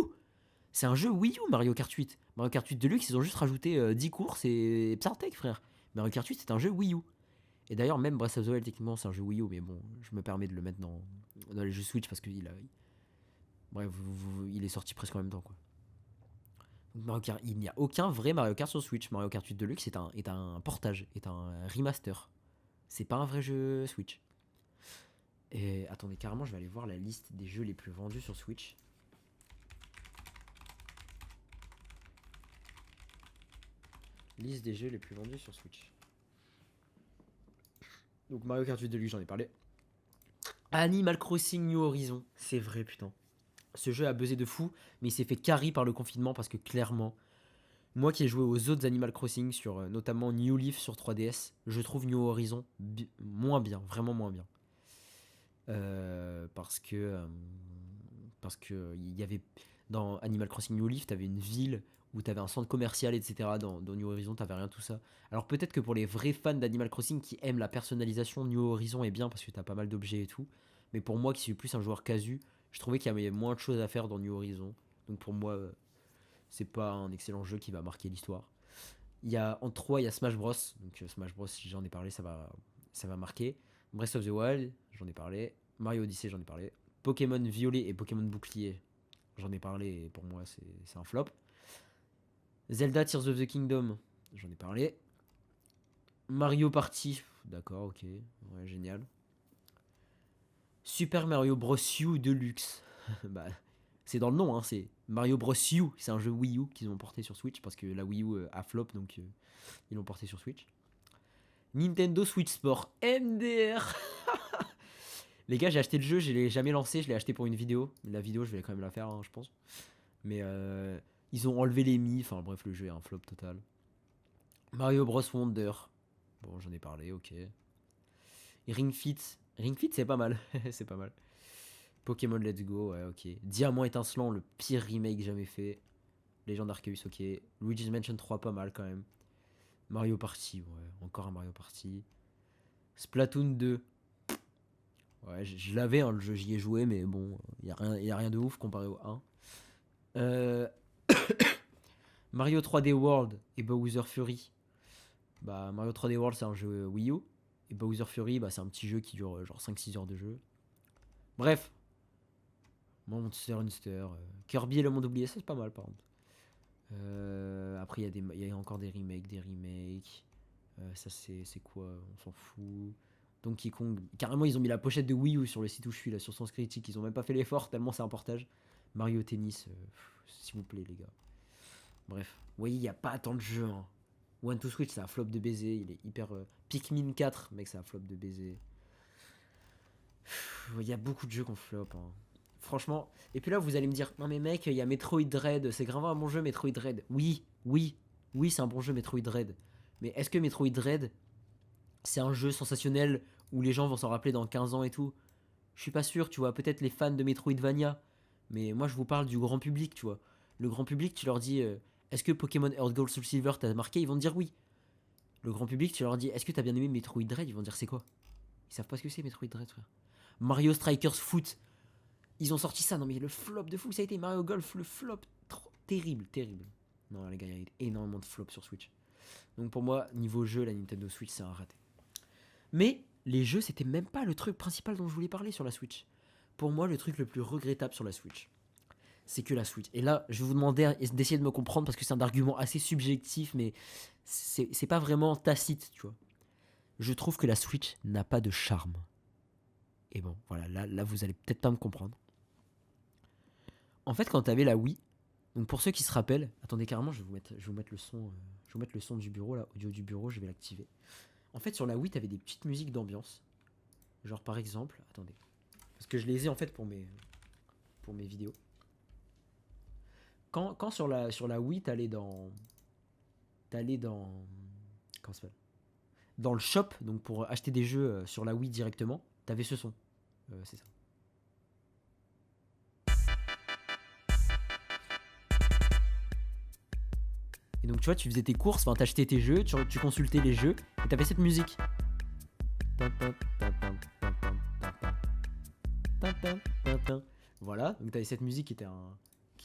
C'est un jeu Wii U, Mario Kart 8. Mario Kart 8 Deluxe, ils ont juste rajouté 10 courses et Psyrtech, frère. Mario Kart 8, c'est un jeu Wii U. Et d'ailleurs, même Breath of the Wild, techniquement, c'est un jeu Wii U, mais bon, je me permets de le mettre dans les jeux Switch parce qu'il a. Bref, il est sorti presque en même temps, quoi. Mario Kart, il n'y a aucun vrai Mario Kart sur Switch. Mario Kart 8 Deluxe est un portage, est un remaster. C'est pas un vrai jeu Switch. Et attendez, carrément, je vais aller voir la liste des jeux les plus vendus sur Switch. Liste des jeux les plus vendus sur Switch. Donc Mario Kart 8 Deluxe, j'en ai parlé. Animal Crossing New Horizon, c'est vrai, putain. Ce jeu a buzzé de fou, mais il s'est fait carry par le confinement parce que clairement, moi qui ai joué aux autres Animal Crossing, sur notamment New Leaf sur 3DS, je trouve New Horizon moins bien, vraiment moins bien. Parce que il y avait dans Animal Crossing New Leaf, t'avais une ville où t'avais un centre commercial, etc. Dans New Horizon, t'avais rien de tout ça. Alors peut-être que pour les vrais fans d'Animal Crossing qui aiment la personnalisation, New Horizon est bien parce que t'as pas mal d'objets et tout. Mais pour moi qui suis plus un joueur casu, je trouvais qu'il y avait moins de choses à faire dans New Horizon. Donc pour moi, c'est pas un excellent jeu qui va marquer l'histoire. Il y a en 3, il y a Smash Bros. Donc Smash Bros, si j'en ai parlé, ça va marquer. Breath of the Wild, j'en ai parlé. Mario Odyssey, j'en ai parlé. Pokémon Violet et Pokémon Bouclier, j'en ai parlé et pour moi c'est un flop. Zelda Tears of the Kingdom, j'en ai parlé. Mario Party, d'accord, ok, ouais, génial. Super Mario Bros. U Deluxe, bah, c'est dans le nom, hein, c'est Mario Bros. U, c'est un jeu Wii U qu'ils ont porté sur Switch parce que la Wii U a flop donc ils l'ont porté sur Switch. Nintendo Switch Sport MDR. Les gars, j'ai acheté le jeu, je l'ai jamais lancé, je l'ai acheté pour une vidéo. La vidéo, je vais quand même la faire, hein, je pense. Mais ils ont enlevé les mi, enfin bref, le jeu est un flop total. Mario Bros Wonder. Bon, j'en ai parlé, ok. Et Ring Fit. Ring Fit, c'est pas mal. C'est pas mal. Pokémon Let's Go, ouais, ok. Diamant étincelant, le pire remake jamais fait. Legend Arceus, ok. Luigi's Mansion 3, pas mal quand même. Mario Party, ouais, encore un Mario Party. Splatoon 2. Ouais, je l'avais, hein, le jeu, j'y ai joué, mais bon, y a rien de ouf comparé au 1. Euh, Mario 3D World et Bowser Fury. Bah, Mario 3D World, c'est un jeu Wii U. Et Bowser Fury, bah, c'est un petit jeu qui dure genre 5-6 heures de jeu. Bref. Monster Hunter. Kirby et le monde oublié, ça c'est pas mal par contre. Après, il y a encore des remakes. Ça, c'est quoi? On s'en fout. Donkey Kong. Carrément, ils ont mis la pochette de Wii U sur le site où je suis, là, sur Sens Critique. Ils ont même pas fait l'effort, tellement c'est un portage. Mario Tennis, s'il vous plaît, les gars. Bref. Vous voyez, il n'y a pas tant de jeux. Hein. One to Switch, c'est un flop de baiser. Il est hyper. Pikmin 4, mec, c'est un flop de baiser. Il y a beaucoup de jeux qu'on flop. Hein. Franchement. Et puis là, vous allez me dire, non mais mec, il y a Metroid Dread. C'est grave un bon jeu, Metroid Dread. Oui, oui, oui, c'est un bon jeu, Metroid Dread. Mais est-ce que Metroid Dread, c'est un jeu sensationnel où les gens vont s'en rappeler dans 15 ans et tout? Je suis pas sûr, tu vois. Peut-être les fans de Metroidvania. Mais moi, je vous parle du grand public, tu vois. Le grand public, tu leur dis, est-ce que Pokémon Earth Gold Soul Silver t'a marqué? Ils vont te dire oui. Le grand public, tu leur dis, est-ce que t'as bien aimé Metroid Dread? Ils vont dire, c'est quoi? Ils savent pas ce que c'est, Metroid Dread, frère. Mario Strikers Foot. Ils ont sorti ça. Non, mais le flop de fou, ça a été Mario Golf, le flop. Trop terrible, terrible. Non, les gars, il y a eu énormément de flops sur Switch. Donc pour moi, niveau jeu, la Nintendo Switch, c'est un raté. Mais les jeux, c'était même pas le truc principal dont je voulais parler sur la Switch. Pour moi, le truc le plus regrettable sur la Switch, c'est que la Switch. Et là, je vais vous demander d'essayer de me comprendre parce que c'est un argument assez subjectif, mais c'est pas vraiment tacite, tu vois. Je trouve que la Switch n'a pas de charme. Et bon, voilà, là vous allez peut-être pas me comprendre. En fait, quand t'avais la Wii, donc pour ceux qui se rappellent, attendez carrément, je vais vous mettre le son, je vais vous mettre le son du bureau là, audio du bureau, je vais l'activer. En fait, sur la Wii, t'avais des petites musiques d'ambiance, genre par exemple, attendez, parce que je les ai en fait pour mes vidéos. Quand sur la Wii, t'allais dans comment ça s'appelle, dans le shop, donc pour acheter des jeux sur la Wii directement, t'avais ce son, c'est ça. Et donc tu vois, tu faisais tes courses, enfin t'achetais tes jeux, tu consultais les jeux, et t'avais cette musique. Voilà, donc t'avais cette musique qui est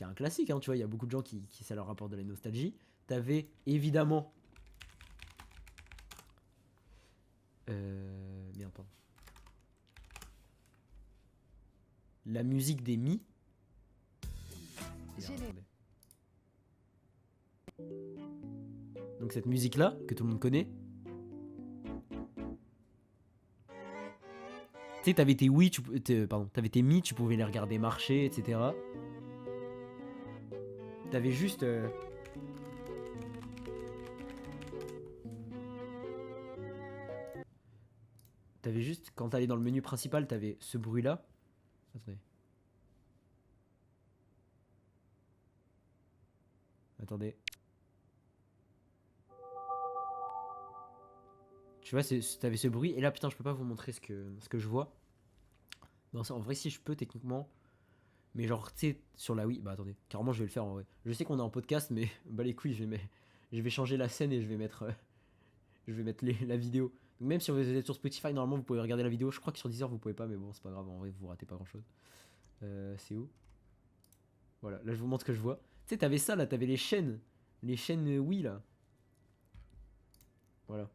un classique, hein, tu vois, il y a beaucoup de gens qui ça leur rapporte de la nostalgie. T'avais évidemment... Merde, pardon. La musique des Mi. Donc cette musique là que tout le monde connaît. Tu sais, t'avais tes Wii, t'avais tes Mi, tu pouvais les regarder marcher, etc. T'avais juste quand t'allais dans le menu principal, t'avais ce bruit là. Attendez. Attendez. Tu vois, t'avais ce bruit. Et là, putain, je peux pas vous montrer ce que je vois. Non, en vrai, si je peux, techniquement. Mais genre, tu sais, sur la Wii. Bah, attendez. Carrément, je vais le faire en vrai. Je sais qu'on est en podcast, mais bah, les couilles, je vais changer la scène et je vais mettre, la vidéo. Donc, même si vous êtes sur Spotify, normalement, vous pouvez regarder la vidéo. Je crois que sur Deezer, vous pouvez pas, mais bon, c'est pas grave. En vrai, vous ratez pas grand chose. C'est où? Voilà, là, je vous montre ce que je vois. Tu sais, t'avais ça là, t'avais les chaînes. Les chaînes Wii là. Voilà.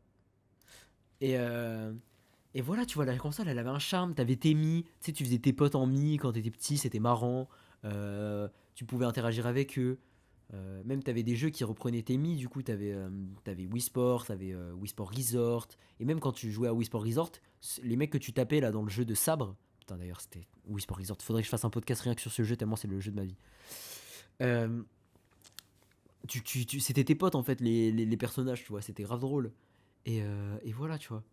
Et voilà, tu vois, la console, elle avait un charme. T'avais tes Mi, tu sais, tu faisais tes potes en Mi quand t'étais petit, c'était marrant. Tu pouvais interagir avec eux. Même t'avais des jeux qui reprenaient tes Mi, du coup, t'avais Wii Sport, t'avais Wii Sport Resort. Et même quand tu jouais à Wii Sport Resort, les mecs que tu tapais là dans le jeu de sabre. Putain, d'ailleurs, c'était Wii Sport Resort. Faudrait que je fasse un podcast rien que sur ce jeu, tellement c'est le jeu de ma vie. Euh, C'était tes potes en fait, les personnages, tu vois, c'était grave drôle. Et voilà, tu vois.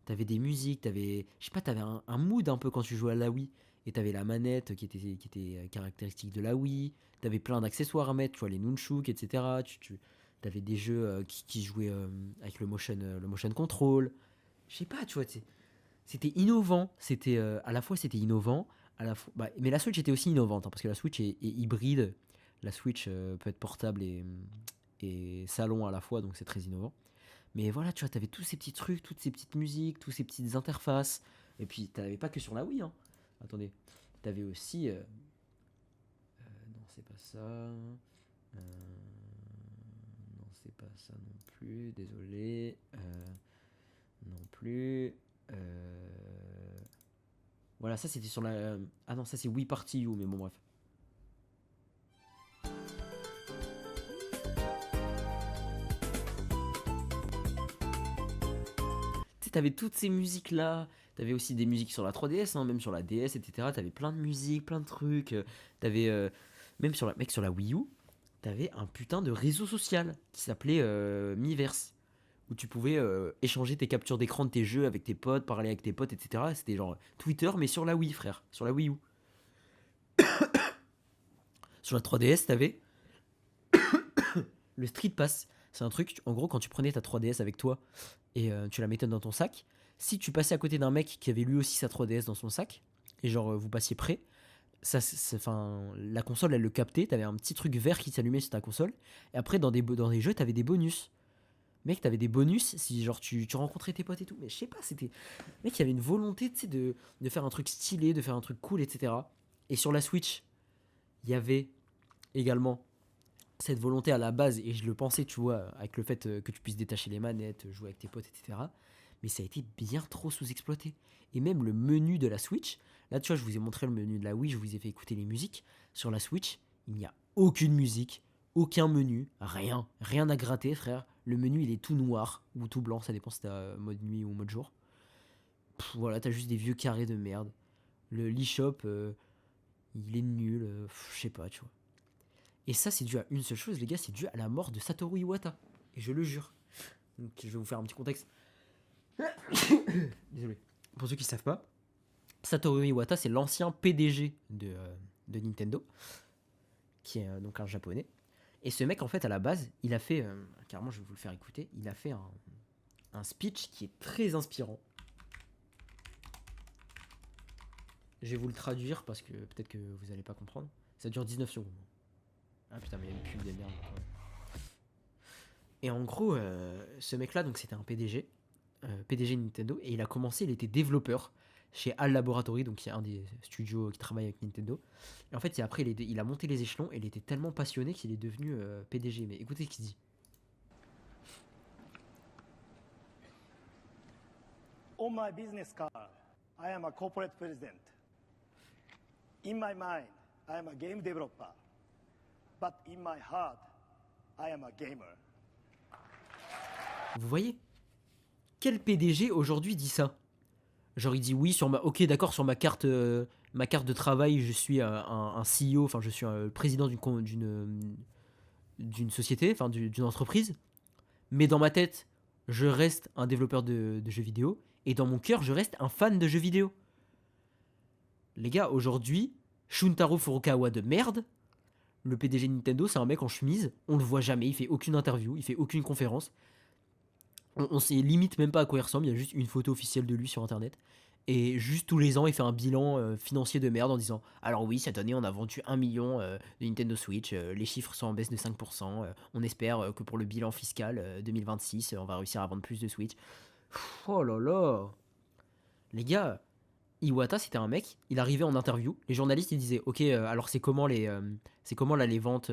T'avais des musiques, je sais pas, t'avais un mood un peu quand tu jouais à la Wii. Et t'avais la manette qui était caractéristique de la Wii. T'avais plein d'accessoires à mettre, tu vois, les nunchuk, etc. T'avais des jeux qui jouaient avec le motion control. Je sais pas, tu vois, c'était innovant. À la fois c'était innovant, à la fois, bah, mais la Switch était aussi innovante, hein, parce que la Switch est hybride. La Switch peut être portable et salon à la fois, donc c'est très innovant. Mais voilà, tu vois, t'avais tous ces petits trucs, toutes ces petites musiques, tous ces petites interfaces. Et puis, t'avais pas que sur la Wii, hein. Attendez, t'avais aussi... non, c'est pas ça. Non, c'est pas ça non plus. Désolé. Non plus. Voilà, ça c'était sur la... Ah non, ça c'est Wii Party U, mais bon, bref. Tu sais, t'avais toutes ces musiques-là. T'avais aussi des musiques sur la 3DS, hein, même sur la DS, etc. T'avais plein de musiques, plein de trucs. T'avais, même sur la Wii U, t'avais un putain de réseau social qui s'appelait Miiverse. Où tu pouvais échanger tes captures d'écran de tes jeux avec tes potes, parler avec tes potes, etc. C'était genre Twitter, mais sur la Wii, frère. Sur la Wii U. Sur la 3DS, t'avais le Street Pass. C'est un truc, en gros, quand tu prenais ta 3DS avec toi et tu la mettais dans ton sac, si tu passais à côté d'un mec qui avait lui aussi sa 3DS dans son sac, et genre vous passiez près, la console elle le captait, t'avais un petit truc vert qui s'allumait sur ta console, et après dans des jeux t'avais des bonus. Mec, t'avais des bonus si genre tu rencontrais tes potes et tout, mais je sais pas, c'était. Mec, il y avait une volonté, tu sais, de faire un truc stylé, de faire un truc cool, etc. Et sur la Switch, il y avait également cette volonté à la base, et je le pensais, tu vois, avec le fait que tu puisses détacher les manettes, jouer avec tes potes, etc. Mais ça a été bien trop sous-exploité. Et même le menu de la Switch, là, tu vois, je vous ai montré le menu de la Wii, je vous ai fait écouter les musiques. Sur la Switch, il n'y a aucune musique, aucun menu, rien, rien à gratter, frère. Le menu, il est tout noir ou tout blanc, ça dépend si t'as mode nuit ou mode jour. Voilà, t'as juste des vieux carrés de merde. Le l'eShop, il est nul, je sais pas, tu vois. Et ça, c'est dû à une seule chose, les gars, c'est dû à la mort de Satoru Iwata. Et je le jure. Donc, je vais vous faire un petit contexte. Désolé. Pour ceux qui ne savent pas, Satoru Iwata, c'est l'ancien PDG de Nintendo, qui est donc un japonais. Et ce mec, en fait, à la base, il a fait, carrément, je vais vous le faire écouter, il a fait un speech qui est très inspirant. Je vais vous le traduire parce que peut-être que vous n'allez pas comprendre. Ça dure 19 secondes. Ah putain, mais il y a une pub des merdes. Et en gros, ce mec-là, donc c'était un PDG, PDG Nintendo, et il a commencé, il était développeur chez HAL Laboratory, donc il y a un des studios qui travaille avec Nintendo. Et en fait, après, il a monté les échelons et il était tellement passionné qu'il est devenu PDG. Mais écoutez ce qu'il dit. On my business card, I am a corporate president. In my mind, I am a game developer. But in my heart, I am a gamer. Vous voyez? Quel PDG aujourd'hui dit ça? Genre il dit oui sur ma... Ok d'accord, sur ma carte de travail, je suis un CEO, enfin je suis un président d'une société, enfin d'une entreprise. Mais dans ma tête, je reste un développeur de jeux vidéo. Et dans mon cœur, je reste un fan de jeux vidéo. Les gars, aujourd'hui, Shuntaro Furukawa de merde, le PDG de Nintendo, c'est un mec en chemise. On le voit jamais, il fait aucune interview, il fait aucune conférence. On sait limite même pas à quoi il ressemble, il y a juste une photo officielle de lui sur internet. Et juste tous les ans, il fait un bilan financier de merde en disant alors oui, cette année, on a vendu 1 million de Nintendo Switch, les chiffres sont en baisse de 5%, on espère que pour le bilan fiscal 2026, on va réussir à vendre plus de Switch. Oh là là. Les gars, Iwata, c'était un mec, il arrivait en interview, les journalistes ils disaient ok, alors c'est comment là les ventes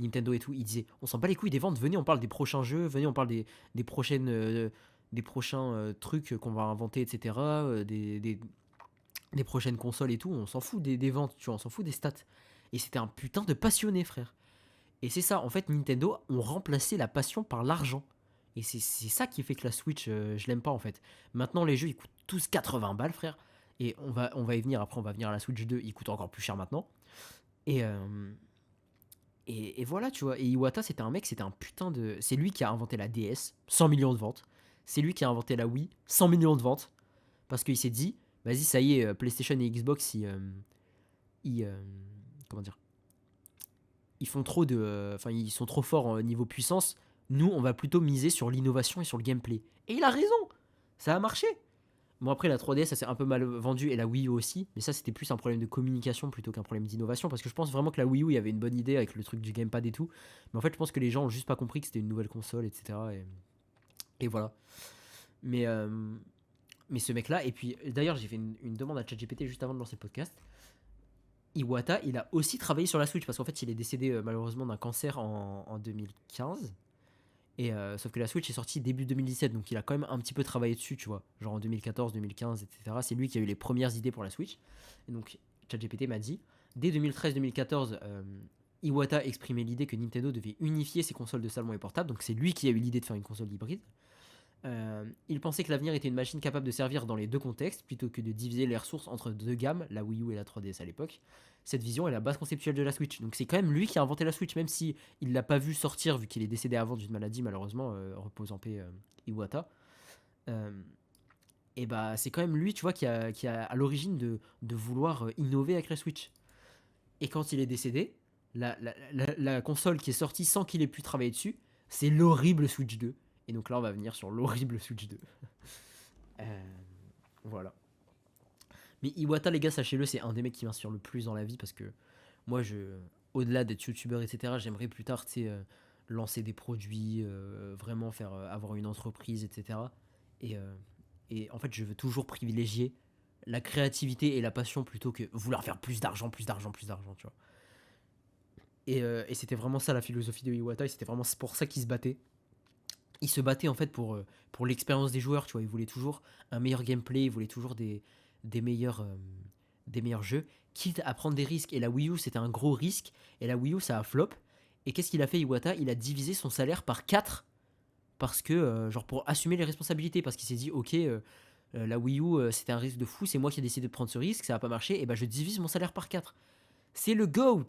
Nintendo et tout. Il disait on s'en bat les couilles des ventes, venez on parle des prochains jeux, venez on parle des prochaines des prochains trucs qu'on va inventer, etc. Des prochaines consoles et tout, on s'en fout des ventes, tu vois, on s'en fout des stats. Et c'était un putain de passionné, frère. Et c'est ça, en fait, Nintendo ont remplacé la passion par l'argent. Et c'est ça qui fait que la Switch, je l'aime pas en fait. Maintenant, les jeux, ils coûtent tous 80 balles, frère. Et on va y venir, après, on va venir à la Switch 2, il coûte encore plus cher maintenant. Et, et voilà, tu vois. Et Iwata, c'était un mec, c'était un putain de. C'est lui qui a inventé la DS, 100 millions de ventes. C'est lui qui a inventé la Wii, 100 millions de ventes. Parce qu'il s'est dit, vas-y, ça y est, PlayStation et Xbox, ils, comment dire, ils font trop de. Enfin, ils sont trop forts au niveau puissance. Nous, on va plutôt miser sur l'innovation et sur le gameplay. Et il a raison. Ça a marché. Bon, après, la 3DS, ça s'est un peu mal vendu et la Wii U aussi. Mais ça, c'était plus un problème de communication plutôt qu'un problème d'innovation. Parce que je pense vraiment que la Wii U, il y avait une bonne idée avec le truc du gamepad et tout. Mais en fait, je pense que les gens ont juste pas compris que c'était une nouvelle console, etc. Et voilà. Mais, euh, mais ce mec-là, et puis d'ailleurs, j'ai fait une demande à ChatGPT juste avant de lancer le podcast. Iwata, il a aussi travaillé sur la Switch parce qu'en fait, il est décédé malheureusement d'un cancer en 2015. Et sauf que la Switch est sortie début 2017, donc il a quand même un petit peu travaillé dessus, tu vois. Genre en 2014, 2015, etc. C'est lui qui a eu les premières idées pour la Switch. Et donc, ChatGPT m'a dit, dès 2013-2014, Iwata exprimait l'idée que Nintendo devait unifier ses consoles de salon et portables. Donc c'est lui qui a eu l'idée de faire une console hybride. Il pensait que l'avenir était une machine capable de servir dans les deux contextes, plutôt que de diviser les ressources entre deux gammes, la Wii U et la 3DS à l'époque. Cette vision est la base conceptuelle de la Switch. Donc c'est quand même lui qui a inventé la Switch, même si il l'a pas vu sortir, vu qu'il est décédé avant d'une maladie, malheureusement, repose en paix Iwata. Euh, et bah c'est quand même lui, tu vois, qui a à l'origine de vouloir innover avec la Switch. Et quand il est décédé, la console qui est sortie sans qu'il ait pu travailler dessus, c'est l'horrible Switch 2. Et donc là, on va venir sur l'horrible Switch 2. Euh, voilà. Mais Iwata, les gars, sachez-le, c'est un des mecs qui m'inspire le plus dans la vie parce que moi, au-delà d'être youtubeur, etc., j'aimerais plus tard, tu sais, lancer des produits, vraiment faire, avoir une entreprise, etc. Et, euh, et en fait, je veux toujours privilégier la créativité et la passion plutôt que vouloir faire plus d'argent, plus d'argent, plus d'argent, tu vois. Et c'était vraiment ça la philosophie de Iwata, et c'était vraiment pour ça qu'il se battait. Il se battait en fait pour l'expérience des joueurs, tu vois. Il voulait toujours un meilleur gameplay, il voulait toujours des, meilleurs, des meilleurs jeux, quitte à prendre des risques. Et la Wii U, c'était un gros risque, et la Wii U, ça a flop. Et qu'est-ce qu'il a fait, Iwata? Il a divisé son salaire par 4 parce que, genre, pour assumer les responsabilités, parce qu'il s'est dit, ok, la Wii U, c'était un risque de fou, c'est moi qui ai décidé de prendre ce risque, ça n'a pas marché, et ben je divise mon salaire par 4. C'est le GOAT.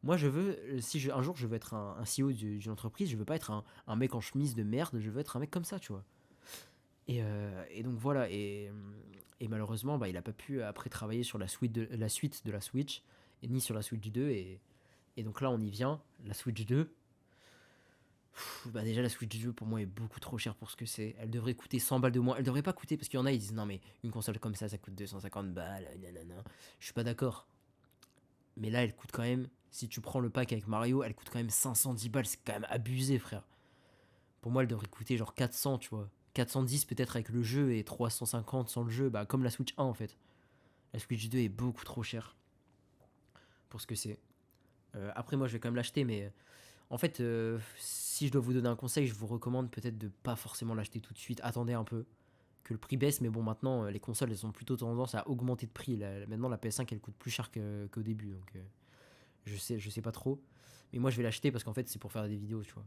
Moi, je veux, si un jour je veux être un CEO d'une entreprise, je veux pas être un mec en chemise de merde, je veux être un mec comme ça, tu vois. Et donc voilà, et malheureusement, bah, il a pas pu après travailler sur la suite de la Switch, et ni sur la Switch 2, et donc là on y vient, la Switch 2. Bah déjà la Switch 2 pour moi est beaucoup trop chère pour ce que c'est. Elle devrait coûter 100 balles de moins. Elle devrait pas coûter parce qu'il y en a ils disent non mais une console comme ça coûte 250 balles, nanana. Je suis pas d'accord. Mais là, elle coûte quand même, si tu prends le pack avec Mario, elle coûte quand même 510 balles. C'est quand même abusé, frère. Pour moi, elle devrait coûter genre 400, tu vois. 410 peut-être avec le jeu et 350 sans le jeu, bah comme la Switch 1 en fait. La Switch 2 est beaucoup trop chère pour ce que c'est. Après, moi, je vais quand même l'acheter, mais en fait, si je dois vous donner un conseil, je vous recommande peut-être de pas forcément l'acheter tout de suite. Attendez un peu que le prix baisse, mais bon, maintenant, les consoles, elles ont plutôt tendance à augmenter de prix. Maintenant, la PS5, elle coûte plus cher qu'au début, donc je sais pas trop. Mais moi, je vais l'acheter parce qu'en fait, c'est pour faire des vidéos, tu vois.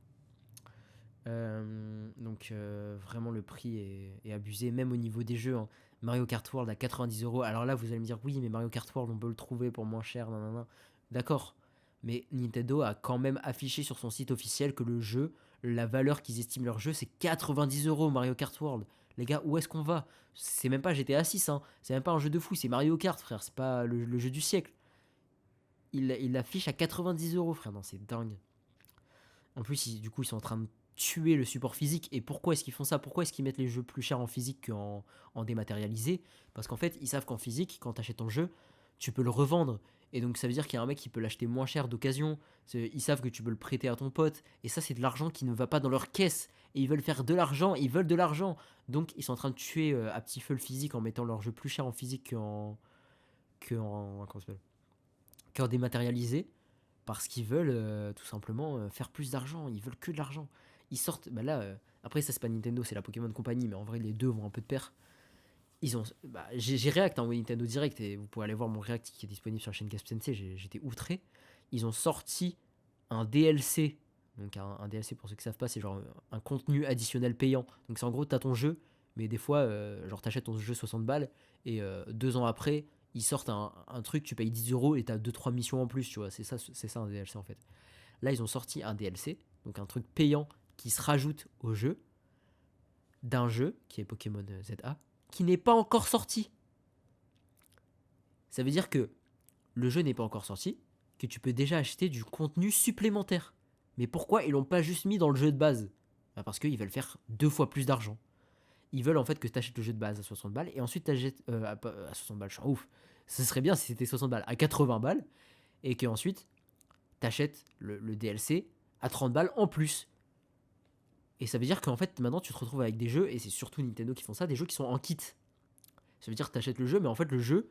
Donc, vraiment, le prix est abusé, même au niveau des jeux, hein. Mario Kart World à 90 euros. Alors là, vous allez me dire, oui, mais Mario Kart World, on peut le trouver pour moins cher, nanana. D'accord. Mais Nintendo a quand même affiché sur son site officiel que le jeu, la valeur qu'ils estiment leur jeu, c'est 90 euros Mario Kart World. Les gars, où est-ce qu'on va? C'est même pas GTA 6, hein. C'est même pas un jeu de fou, c'est Mario Kart, frère. C'est pas le jeu du siècle. Il l'affiche à 90 euros, frère. Non, c'est dingue. En plus, du coup, ils sont en train de tuer le support physique. Et pourquoi est-ce qu'ils font ça? Pourquoi est-ce qu'ils mettent les jeux plus chers en physique qu'en dématérialisé? Parce qu'en fait, ils savent qu'en physique, quand tu achètes ton jeu, tu peux le revendre. Et donc, ça veut dire qu'il y a un mec qui peut l'acheter moins cher d'occasion. Ils savent que tu peux le prêter à ton pote. Et ça, c'est de l'argent qui ne va pas dans leur caisse. Et ils veulent faire de l'argent. Ils veulent de l'argent. Donc, ils sont en train de tuer à petit feu le physique en mettant leur jeu plus cher en physique comment ça s'appelle, qu'en dématérialisé parce qu'ils veulent tout simplement faire plus d'argent. Ils veulent que de l'argent. Ils sortent. Bah là, après, ça, c'est pas Nintendo, c'est la Pokémon Company, mais en vrai, les deux vont un peu de pair. J'ai React en Nintendo Direct, et vous pouvez aller voir mon React qui est disponible sur la chaîne Gasp Sensei. J'étais outré. Ils ont sorti un DLC. Donc, un DLC, pour ceux qui savent pas, c'est genre un contenu additionnel payant. Donc, c'est en gros, t'as ton jeu, mais des fois, genre, t'achètes ton jeu 60 balles, et 2 ans après, ils sortent un truc, tu payes 10 euros et t'as 2-3 missions en plus, tu vois. C'est ça un DLC en fait. Là, ils ont sorti un DLC, donc un truc payant qui se rajoute au jeu, d'un jeu qui est Pokémon ZA, qui n'est pas encore sorti. Ça veut dire que le jeu n'est pas encore sorti, que tu peux déjà acheter du contenu supplémentaire. Mais pourquoi ils l'ont pas juste mis dans le jeu de base? Bah parce qu'ils veulent faire 2 fois plus d'argent. Ils veulent en fait que tu achètes le jeu de base à 60 balles et ensuite tu achètes à 60 balles, je suis ouf. Ce serait bien si c'était 60 balles à 80 balles et que ensuite tu achètes le DLC à 30 balles en plus. Et ça veut dire qu'en fait maintenant tu te retrouves avec des jeux, et c'est surtout Nintendo qui font ça, des jeux qui sont en kit. Ça veut dire que tu achètes le jeu, mais en fait le jeu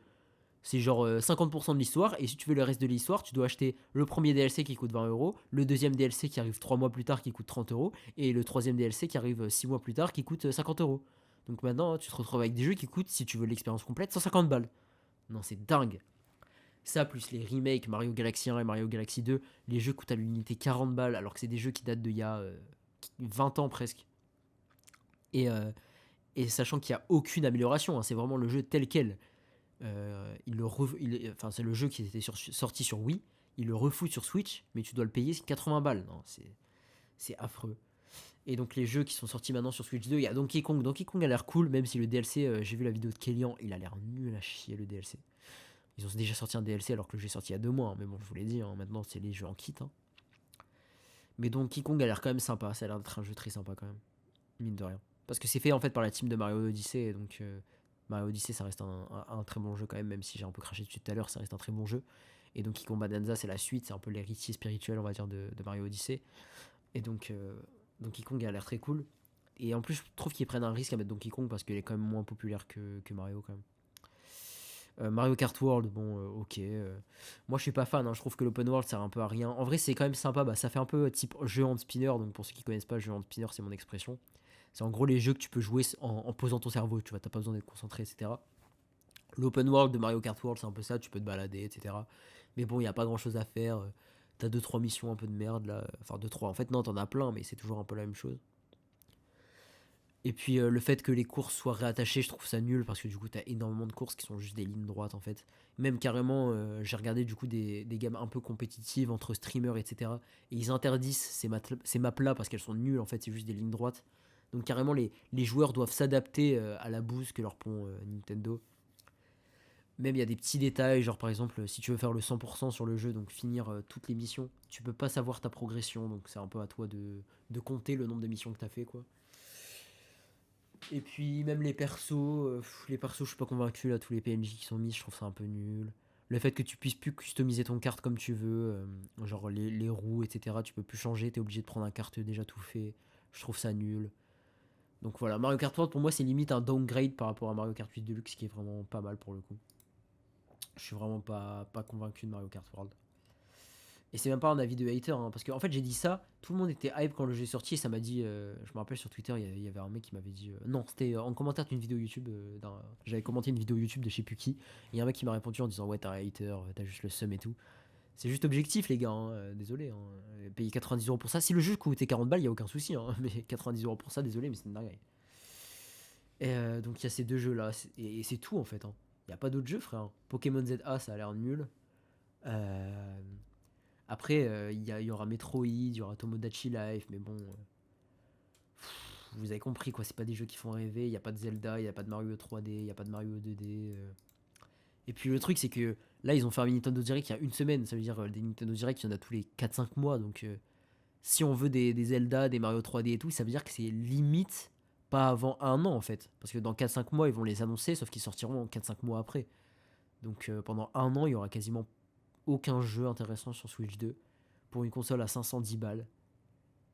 c'est genre 50% de l'histoire, et si tu veux le reste de l'histoire, tu dois acheter le premier DLC qui coûte 20 euros, le deuxième DLC qui arrive 3 mois plus tard qui coûte 30 euros, et le troisième DLC qui arrive 6 mois plus tard qui coûte 50 euros. Donc maintenant, tu te retrouves avec des jeux qui coûtent, si tu veux l'expérience complète, 150 balles. Non, c'est dingue. Ça, plus les remakes Mario Galaxy 1 et Mario Galaxy 2, les jeux coûtent à l'unité 40 balles, alors que c'est des jeux qui datent d'il y a 20 ans presque. Et sachant qu'il n'y a aucune amélioration, hein, c'est vraiment le jeu tel quel. Enfin, c'est le jeu qui était sorti sur Wii, il le refout sur Switch, mais tu dois le payer 80 balles. Non, c'est affreux. Et donc les jeux qui sont sortis maintenant sur Switch 2, il y a Donkey Kong. Donkey Kong a l'air cool, même si le DLC, j'ai vu la vidéo de Kellyan, il a l'air nul à chier le DLC. Ils ont déjà sorti un DLC alors que le jeu est sorti il y a 2 mois, hein, mais bon, je vous l'ai dit, hein, maintenant c'est les jeux en kit. Hein. Mais Donkey Kong a l'air quand même sympa, ça a l'air d'être un jeu très sympa quand même, mine de rien. Parce que c'est fait en fait par la team de Mario Odyssey, donc Mario Odyssey ça reste un très bon jeu quand même si j'ai un peu craché dessus tout à l'heure, ça reste un très bon jeu. Et Donkey Kong Bonanza c'est la suite, c'est un peu l'héritier spirituel on va dire de Mario Odyssey. Et donc Donkey Kong a l'air très cool. Et en plus je trouve qu'ils prennent un risque à mettre Donkey Kong parce qu'il est quand même moins populaire que Mario quand même. Mario Kart World, bon, ok. Moi, je suis pas fan. Hein, je trouve que l'open world sert un peu à rien. En vrai, c'est quand même sympa. Bah, ça fait un peu type jeu hand spinner. Donc, pour ceux qui connaissent pas, jeu hand spinner, c'est mon expression. C'est en gros les jeux que tu peux jouer en posant ton cerveau. Tu vois, t'as pas besoin d'être concentré, etc. L'open world de Mario Kart World, c'est un peu ça. Tu peux te balader, etc. Mais bon, il y a pas grand chose à faire. T'as 2-3 missions un peu de merde là. Enfin, 2-3. En fait, non, t'en as plein, mais c'est toujours un peu la même chose. Et puis le fait que les courses soient réattachées, je trouve ça nul parce que du coup t'as énormément de courses qui sont juste des lignes droites en fait. Même carrément, j'ai regardé du coup des gammes un peu compétitives entre streamers etc. Et ils interdisent ces maps-là parce qu'elles sont nulles en fait, c'est juste des lignes droites. Donc carrément les joueurs doivent s'adapter à la bouse que leur pond Nintendo. Même il y a des petits détails, genre par exemple si tu veux faire le 100% sur le jeu, donc finir toutes les missions, tu peux pas savoir ta progression, donc c'est un peu à toi de compter le nombre de missions que t'as fait quoi. Et puis même les persos je suis pas convaincu là, tous les PNJ qui sont mis, je trouve ça un peu nul. Le fait que tu puisses plus customiser ton carte comme tu veux, genre les roues, etc. Tu peux plus changer, t'es obligé de prendre un carte déjà tout fait. Je trouve ça nul. Donc voilà, Mario Kart World pour moi c'est limite un downgrade par rapport à Mario Kart 8 Deluxe qui est vraiment pas mal pour le coup. Je suis vraiment pas convaincu de Mario Kart World. Et c'est même pas un avis de hater, hein, parce qu'en fait j'ai dit ça, tout le monde était hype quand le jeu est sorti, et ça m'a dit, je me rappelle sur Twitter, il y avait un mec qui m'avait dit, non, c'était en commentaire d'une vidéo YouTube, j'avais commenté une vidéo YouTube de je sais plus qui, et il y a un mec qui m'a répondu en disant, ouais, t'es un hater, t'as juste le seum et tout. C'est juste objectif, les gars, hein, désolé, hein, payer 90€ pour ça. Si le jeu coûtait 40 balles, il y a aucun souci, hein, mais 90€ pour ça, désolé, mais c'est une dinguerie. Et donc il y a ces deux jeux-là, et c'est tout en fait, hein. Il n'y a pas d'autres jeux, frère. Pokémon ZA, ça a l'air nul. Euh, Après, y aura Metroid, il y aura Tomodachi Life, mais bon, vous avez compris quoi, c'est pas des jeux qui font rêver. Il n'y a pas de Zelda, il n'y a pas de Mario 3D, il n'y a pas de Mario 2D. Et puis le truc, c'est que là, ils ont fait un Nintendo Direct il y a une semaine. Ça veut dire des Nintendo Direct, il y en a tous les 4-5 mois. Donc, si on veut des Zelda, des Mario 3D et tout, ça veut dire que c'est limite pas avant un an en fait. Parce que dans 4-5 mois, ils vont les annoncer, sauf qu'ils sortiront 4-5 mois après. Donc, pendant un an, il y aura quasiment aucun jeu intéressant sur Switch 2 pour une console à 510 balles.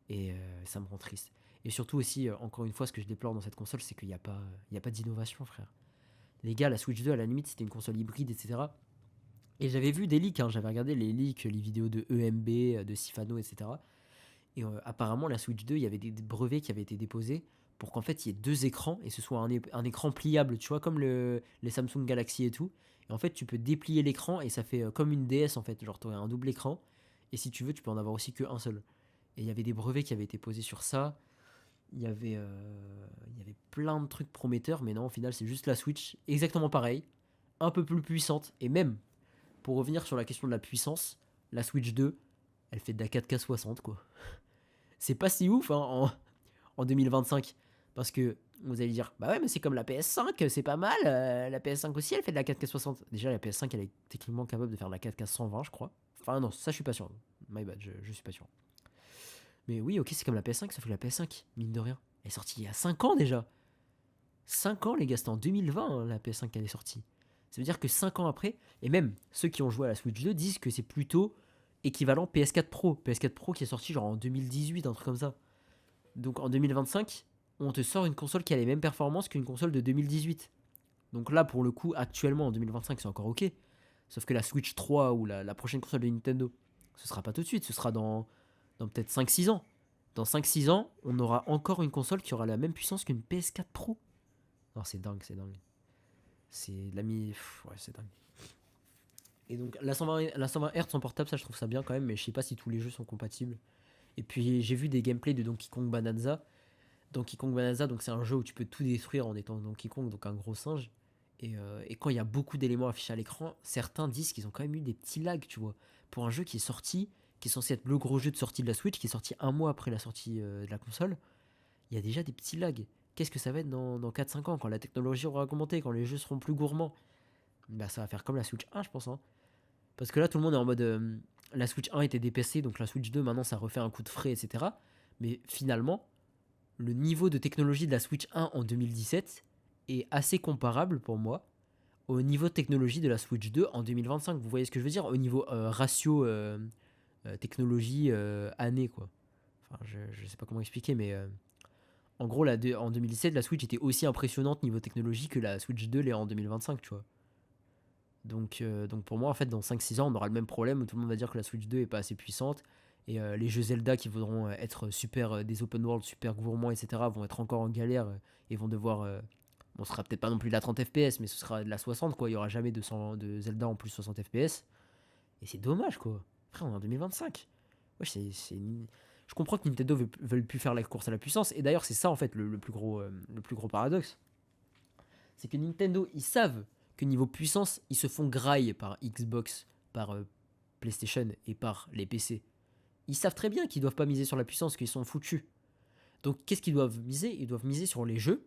Et ça me rend triste. Et surtout aussi, encore une fois, ce que je déplore dans cette console, c'est qu'il n'y a pas d'innovation, frère. Les gars, la Switch 2, à la limite, c'était une console hybride, etc. Et j'avais vu des leaks, hein, j'avais regardé les leaks, les vidéos de EMB, de Sifano, etc. Et apparemment, la Switch 2, il y avait des brevets qui avaient été déposés pour qu'en fait, il y ait deux écrans et ce soit un écran pliable, tu vois, comme les Samsung Galaxy et tout. Et en fait, tu peux déplier l'écran et ça fait comme une DS, en fait. Genre, tu aurais un double écran. Et si tu veux, tu peux en avoir aussi qu'un seul. Et il y avait des brevets qui avaient été posés sur ça. Il y avait plein de trucs prometteurs, mais non, au final, c'est juste la Switch, exactement pareil, un peu plus puissante. Et même, pour revenir sur la question de la puissance, la Switch 2, elle fait de la 4K 60, quoi. C'est pas si ouf hein, en 2025. Parce que vous allez dire, bah ouais, mais c'est comme la PS5, c'est pas mal. La PS5 aussi, elle fait de la 4K 60. Déjà, la PS5, elle est techniquement capable de faire de la 4K 120, je crois. Enfin, non, ça, je suis pas sûr. My bad, je suis pas sûr. Mais oui, ok, c'est comme la PS5, sauf que la PS5, mine de rien, elle est sortie il y a 5 ans déjà. 5 ans, les gars, c'était en 2020, hein, la PS5 elle est sortie. Ça veut dire que 5 ans après, et même ceux qui ont joué à la Switch 2 disent que c'est plutôt équivalent PS4 Pro. PS4 Pro qui est sorti genre en 2018, un truc comme ça. Donc en 2025, on te sort une console qui a les mêmes performances qu'une console de 2018. Donc là, pour le coup, actuellement en 2025, c'est encore ok. Sauf que la Switch 3 ou la prochaine console de Nintendo, ce sera pas tout de suite, ce sera dans peut-être 5-6 ans. Dans 5-6 ans, on aura encore une console qui aura la même puissance qu'une PS4 Pro. Non, c'est dingue, c'est dingue. C'est de la mi. Ouais, c'est dingue. Et donc, la 120 Hz en portable, ça, je trouve ça bien quand même, mais je sais pas si tous les jeux sont compatibles. Et puis, j'ai vu des gameplays de Donkey Kong Bonanza. Donkey Kong Bonanza, donc c'est un jeu où tu peux tout détruire en étant Donkey Kong, donc un gros singe. Et quand il y a beaucoup d'éléments affichés à l'écran, certains disent qu'ils ont quand même eu des petits lags, tu vois. Pour un jeu qui est sorti, qui est censé être le gros jeu de sortie de la Switch, qui est sorti un mois après la sortie de la console, il y a déjà des petits lags. Qu'est-ce que ça va être dans 4-5 ans, quand la technologie aura augmenté, quand les jeux seront plus gourmands? Bah ça va faire comme la Switch 1, je pense. Hein. Parce que là, tout le monde est en mode... la Switch 1 était dépassée, donc la Switch 2, maintenant, ça refait un coup de frais, etc. Mais finalement, le niveau de technologie de la Switch 1 en 2017 est assez comparable pour moi au niveau de technologie de la Switch 2 en 2025. Vous voyez ce que je veux dire? Au niveau ratio technologie année, quoi. Enfin, je sais pas comment expliquer, mais en gros, en 2017, la Switch était aussi impressionnante niveau technologie que la Switch 2 l'est en 2025, tu vois. Donc pour moi, en fait, dans 5-6 ans, on aura le même problème où tout le monde va dire que la Switch 2 est pas assez puissante. Et les jeux Zelda qui voudront être super, des open world super gourmands, etc., vont être encore en galère et vont devoir. Bon, ce sera peut-être pas non plus de la 30 FPS, mais ce sera de la 60, quoi. Il y aura jamais de Zelda en plus 60 FPS. Et c'est dommage, quoi. Après, on est en 2025. Ouais, je comprends que Nintendo veuille plus faire la course à la puissance. Et d'ailleurs, c'est ça, en fait, le plus gros paradoxe. C'est que Nintendo, ils savent que niveau puissance, ils se font graille par Xbox, par PlayStation et par les PC. Ils savent très bien qu'ils doivent pas miser sur la puissance, qu'ils sont foutus. Donc qu'est-ce qu'ils doivent miser? Ils doivent miser sur les jeux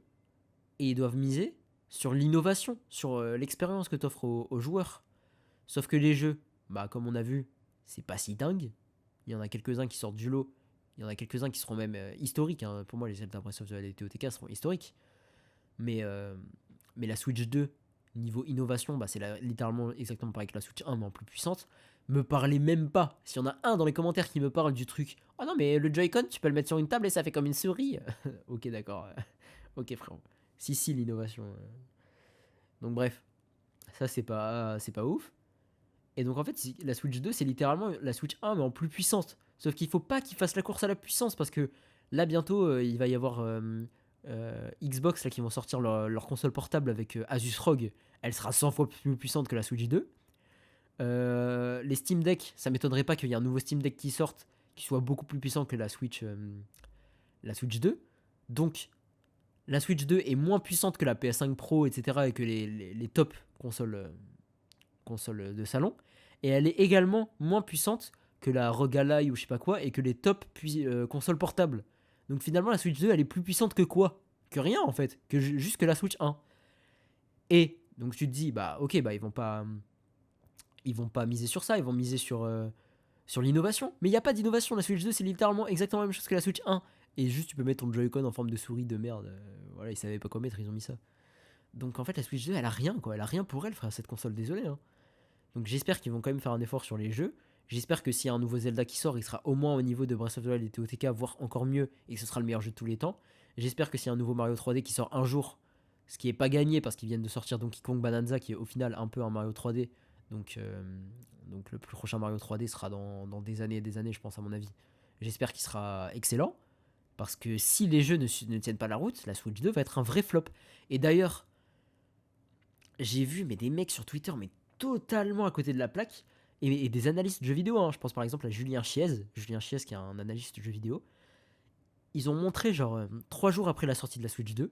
et ils doivent miser sur l'innovation, sur l'expérience que t'offres aux joueurs. Sauf que les jeux, bah comme on a vu, c'est pas si dingue. Il y en a quelques-uns qui sortent du lot. Il y en a quelques-uns qui seront même historiques. Hein. Pour moi, les Zelda Breath of the Wild et TOTK seront historiques. Mais, euh, mais la Switch 2, niveau innovation, bah c'est littéralement exactement pareil que la Switch 1, mais en plus puissante. Me parlez même pas. S'il y en a un dans les commentaires qui me parle du truc, oh non, mais le Joy-Con, tu peux le mettre sur une table et ça fait comme une souris. Ok, d'accord. Ok, frérot. Si, l'innovation. Donc, bref, ça, c'est pas ouf. Et donc, en fait, la Switch 2, c'est littéralement la Switch 1, mais en plus puissante. Sauf qu'il faut pas qu'ils fassent la course à la puissance parce que là, bientôt, il va y avoir Xbox là, qui vont sortir leur console portable avec Asus ROG. Elle sera 100 fois plus puissante que la Switch 2. Les Steam Deck, ça m'étonnerait pas qu'il y ait un nouveau Steam Deck qui sorte, qui soit beaucoup plus puissant que la Switch 2. Donc, la Switch 2 est moins puissante que la PS5 Pro, etc., et que les top consoles de salon. Et elle est également moins puissante que la ROG Ally ou je sais pas quoi, et que les top consoles portables. Donc finalement, la Switch 2, elle est plus puissante que quoi? Que rien, en fait. Que juste que la Switch 1. Et donc tu te dis, bah ok, bah ils vont pas miser sur ça, ils vont miser sur l'innovation. Mais il n'y a pas d'innovation. La Switch 2, c'est littéralement exactement la même chose que la Switch 1. Et juste, tu peux mettre ton Joy-Con en forme de souris de merde. Voilà, ils savaient pas quoi mettre, ils ont mis ça. Donc en fait, la Switch 2, elle a rien, quoi. Elle a rien pour elle, frère, cette console, désolé. Hein. Donc j'espère qu'ils vont quand même faire un effort sur les jeux. J'espère que s'il y a un nouveau Zelda qui sort, il sera au moins au niveau de Breath of the Wild et TOTK, voire encore mieux, et que ce sera le meilleur jeu de tous les temps. J'espère que s'il y a un nouveau Mario 3D qui sort un jour, ce qui est pas gagné parce qu'ils viennent de sortir Donkey Kong Bonanza, qui est au final un peu un Mario 3D. Donc le plus prochain Mario 3D sera dans des années et des années, je pense, à mon avis. J'espère qu'il sera excellent. Parce que si les jeux ne tiennent pas la route, la Switch 2 va être un vrai flop. Et d'ailleurs, j'ai vu des mecs sur Twitter, mais totalement à côté de la plaque, et des analystes de jeux vidéo. Hein. Je pense par exemple à Julien Chiez qui est un analyste de jeux vidéo. Ils ont montré, genre, 3 jours après la sortie de la Switch 2,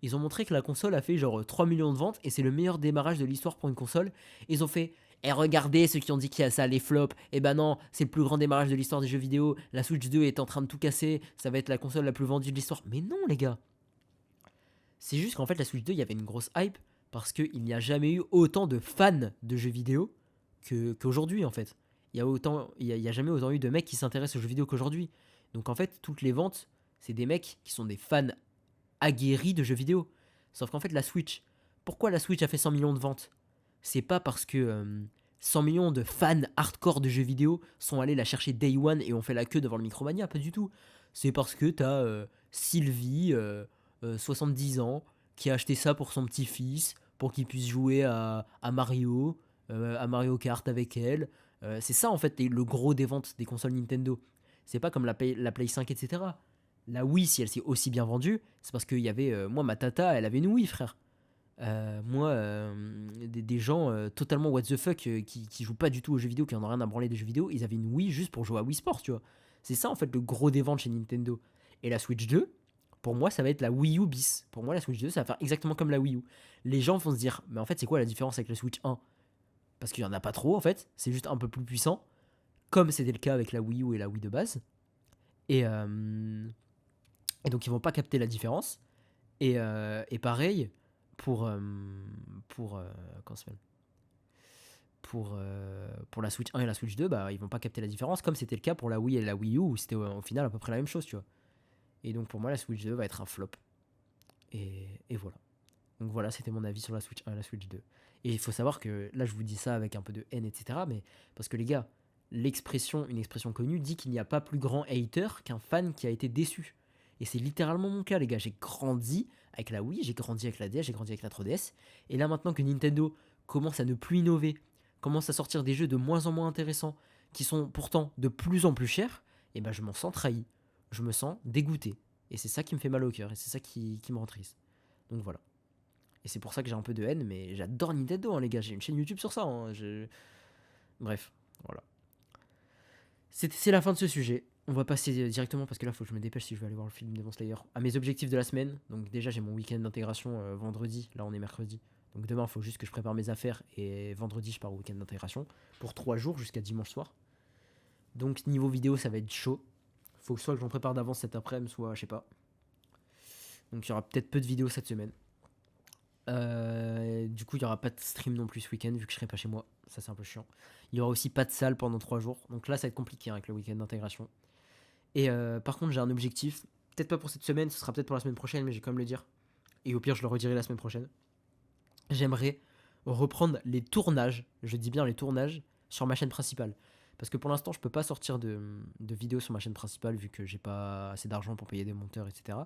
ils ont montré que la console a fait genre 3 millions de ventes, et c'est le meilleur démarrage de l'histoire pour une console. Ils ont fait, regardez ceux qui ont dit qu'il y a ça, les flops. Eh ben non, c'est le plus grand démarrage de l'histoire des jeux vidéo. La Switch 2 est en train de tout casser. Ça va être la console la plus vendue de l'histoire. Mais non, les gars. C'est juste qu'en fait, la Switch 2, il y avait une grosse hype parce qu'il n'y a jamais eu autant de fans de jeux vidéo qu'aujourd'hui, en fait. Il y a jamais autant eu de mecs qui s'intéressent aux jeux vidéo qu'aujourd'hui. Donc en fait, toutes les ventes, c'est des mecs qui sont des fans aguerris de jeux vidéo. Sauf qu'en fait, la Switch, pourquoi la Switch a fait 100 millions de ventes? C'est pas parce que 100 millions de fans hardcore de jeux vidéo sont allés la chercher day one et ont fait la queue devant le Micromania, pas du tout. C'est parce que t'as Sylvie, 70 ans, qui a acheté ça pour son petit-fils, pour qu'il puisse jouer à Mario Kart avec elle. C'est ça en fait le gros des ventes des consoles Nintendo. C'est pas comme la Play 5, etc. La Wii, si elle s'est aussi bien vendue, c'est parce qu'il y avait. Moi, ma tata, elle avait une Wii, frère. Des gens totalement what the fuck qui jouent pas du tout aux jeux vidéo, qui en ont rien à branler des jeux vidéo, ils avaient une Wii juste pour jouer à Wii Sports, tu vois. C'est ça en fait le gros des ventes chez Nintendo. Et la Switch 2, Pour moi, ça va être la Wii U bis. Pour moi, la Switch 2, ça va faire exactement comme la Wii U. Les gens vont se dire, mais en fait, c'est quoi la différence avec la Switch 1? Parce qu'il y en a pas trop, en fait. C'est juste un peu plus puissant, comme c'était le cas avec la Wii U et la Wii de base. Et, donc, ils vont pas capter la différence. Et pareil pour comment ça s'appelle, pour la Switch 1 et la Switch 2, bah, ils vont pas capter la différence, comme c'était le cas pour la Wii et la Wii U, où c'était au final à peu près la même chose, tu vois. Et donc pour moi, la Switch 2 va être un flop. Et voilà. Donc voilà, c'était mon avis sur la Switch 1 et la Switch 2. Et il faut savoir que là, je vous dis ça avec un peu de haine, etc. Mais parce que les gars, une expression connue dit qu'il n'y a pas plus grand hater qu'un fan qui a été déçu. Et c'est littéralement mon cas, les gars. J'ai grandi avec la Wii, j'ai grandi avec la DS, j'ai grandi avec la 3DS. Et là, maintenant que Nintendo commence à ne plus innover, commence à sortir des jeux de moins en moins intéressants, qui sont pourtant de plus en plus chers, et ben je m'en sens trahi. Je me sens dégoûté. Et c'est ça qui me fait mal au cœur, et c'est ça qui me rend triste. Donc voilà. Et c'est pour ça que j'ai un peu de haine, mais j'adore Nintendo, hein, les gars. J'ai une chaîne YouTube sur ça. Hein. Bref, voilà. C'est la fin de ce sujet. On va passer directement, parce que là, il faut que je me dépêche si je vais aller voir le film Demon Slayer, à mes objectifs de la semaine. Donc déjà, j'ai mon week-end d'intégration vendredi. Là, on est mercredi. Donc demain, il faut juste que je prépare mes affaires. Et vendredi, je pars au week-end d'intégration pour 3 jours jusqu'à dimanche soir. Donc niveau vidéo, ça va être chaud. Faut que soit que j'en prépare d'avance cet après-midi, soit je sais pas. Donc il y aura peut-être peu de vidéos cette semaine. Du coup, il n'y aura pas de stream non plus ce week-end vu que je serai pas chez moi. Ça, c'est un peu chiant. Il y aura aussi pas de salle pendant 3 jours. Donc là, ça va être compliqué hein, avec le week-end d'intégration. Et par contre, j'ai un objectif. Peut-être pas pour cette semaine, ce sera peut-être pour la semaine prochaine, mais j'ai quand même le dire. Et au pire, je le redirai la semaine prochaine. J'aimerais reprendre les tournages, je dis bien les tournages, sur ma chaîne principale. Parce que pour l'instant, je peux pas sortir de vidéos sur ma chaîne principale vu que j'ai pas assez d'argent pour payer des monteurs, etc.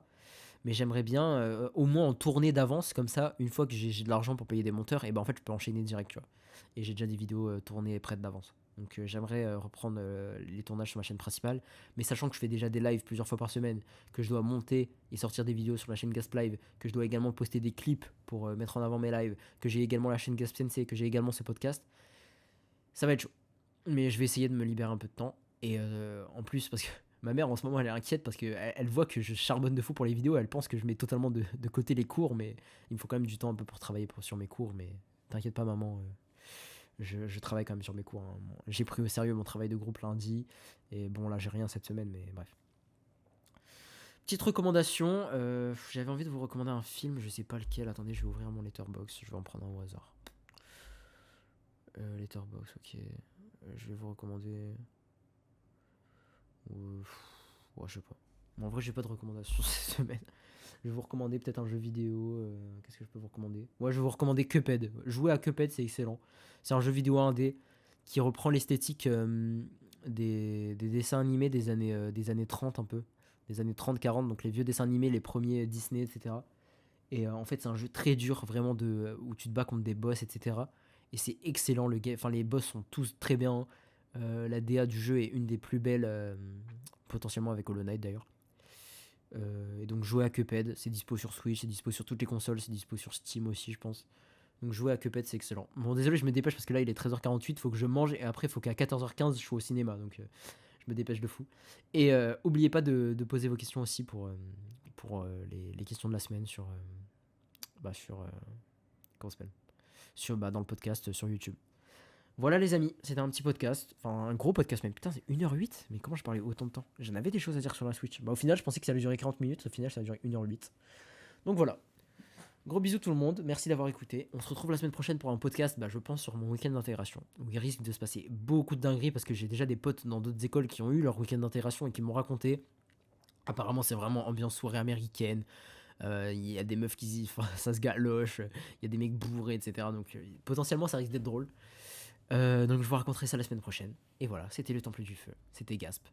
Mais j'aimerais bien au moins en tourner d'avance, comme ça, une fois que j'ai de l'argent pour payer des monteurs, et ben en fait, je peux enchaîner direct, tu vois. Et j'ai déjà des vidéos tournées prêtes d'avance. Donc j'aimerais reprendre les tournages sur ma chaîne principale, mais sachant que je fais déjà des lives plusieurs fois par semaine, que je dois monter et sortir des vidéos sur la chaîne Gasp Live, que je dois également poster des clips pour mettre en avant mes lives, que j'ai également la chaîne Gasp Sensei, que j'ai également ce podcast, ça va être chaud. Mais je vais essayer de me libérer un peu de temps. Et en plus, parce que ma mère en ce moment elle est inquiète parce qu'elle voit que je charbonne de fou pour les vidéos, elle pense que je mets totalement de côté les cours, mais il me faut quand même du temps un peu pour travailler sur mes cours, mais t'inquiète pas maman, je travaille quand même sur mes cours. Hein. J'ai pris au sérieux mon travail de groupe lundi, et bon là j'ai rien cette semaine, mais bref. Petite recommandation, j'avais envie de vous recommander un film, je sais pas lequel, attendez je vais ouvrir mon Letterboxd, je vais en prendre un au hasard. Letterboxd, ok, je vais vous recommander... Ouais, je sais pas. Mais en vrai, j'ai pas de recommandations cette semaine. Je vais vous recommander peut-être un jeu vidéo. Qu'est-ce que je peux vous recommander? Ouais, je vais vous recommander Cuphead. Jouer à Cuphead, c'est excellent. C'est un jeu vidéo 1D qui reprend l'esthétique des dessins animés des années 30 un peu. Des années 30-40, donc les vieux dessins animés, les premiers Disney, etc. Et en fait, c'est un jeu très dur, vraiment, où tu te bats contre des boss, etc. Et c'est excellent. Enfin, les boss sont tous très bien. La DA du jeu est une des plus belles, potentiellement avec Hollow Knight d'ailleurs. Et donc jouer à Cuphead, c'est dispo sur Switch, c'est dispo sur toutes les consoles, c'est dispo sur Steam aussi je pense. Donc jouer à Cuphead c'est excellent. Bon désolé je me dépêche parce que là il est 13h48, faut que je mange et après il faut qu'à 14h15 je sois au cinéma, donc je me dépêche de fou. Et oubliez pas de poser vos questions aussi pour les questions de la semaine sur comment ça s'appelle, dans le podcast sur YouTube. Voilà les amis, c'était un petit podcast, enfin un gros podcast même, putain c'est 1h08, mais comment je parlais autant de temps? J'en avais des choses à dire sur la Switch. Bah au final je pensais que ça allait durer 40 minutes, au final ça a duré 1h08. Donc voilà, gros bisous tout le monde, merci d'avoir écouté. On se retrouve la semaine prochaine pour un podcast, je pense sur mon week-end d'intégration, où il risque de se passer beaucoup de dingueries parce que j'ai déjà des potes dans d'autres écoles qui ont eu leur week-end d'intégration et qui m'ont raconté. Apparemment c'est vraiment ambiance soirée américaine, il y a des meufs qui ça se galoche, il y a des mecs bourrés etc. Donc potentiellement ça risque d'être drôle. Donc je vous raconterai ça la semaine prochaine. Et voilà, c'était le Temple du Feu, c'était Gasp.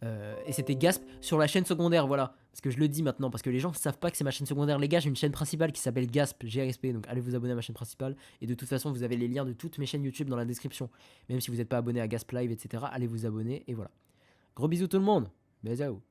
Et c'était Gasp sur la chaîne secondaire, voilà. Parce que je le dis maintenant, parce que les gens ne savent pas que c'est ma chaîne secondaire. Les gars, j'ai une chaîne principale qui s'appelle Gasp, GASP, donc allez vous abonner à ma chaîne principale. Et de toute façon, vous avez les liens de toutes mes chaînes YouTube dans la description. Même si vous n'êtes pas abonné à Gasp Live, etc., allez vous abonner, et voilà. Gros bisous tout le monde, bisous.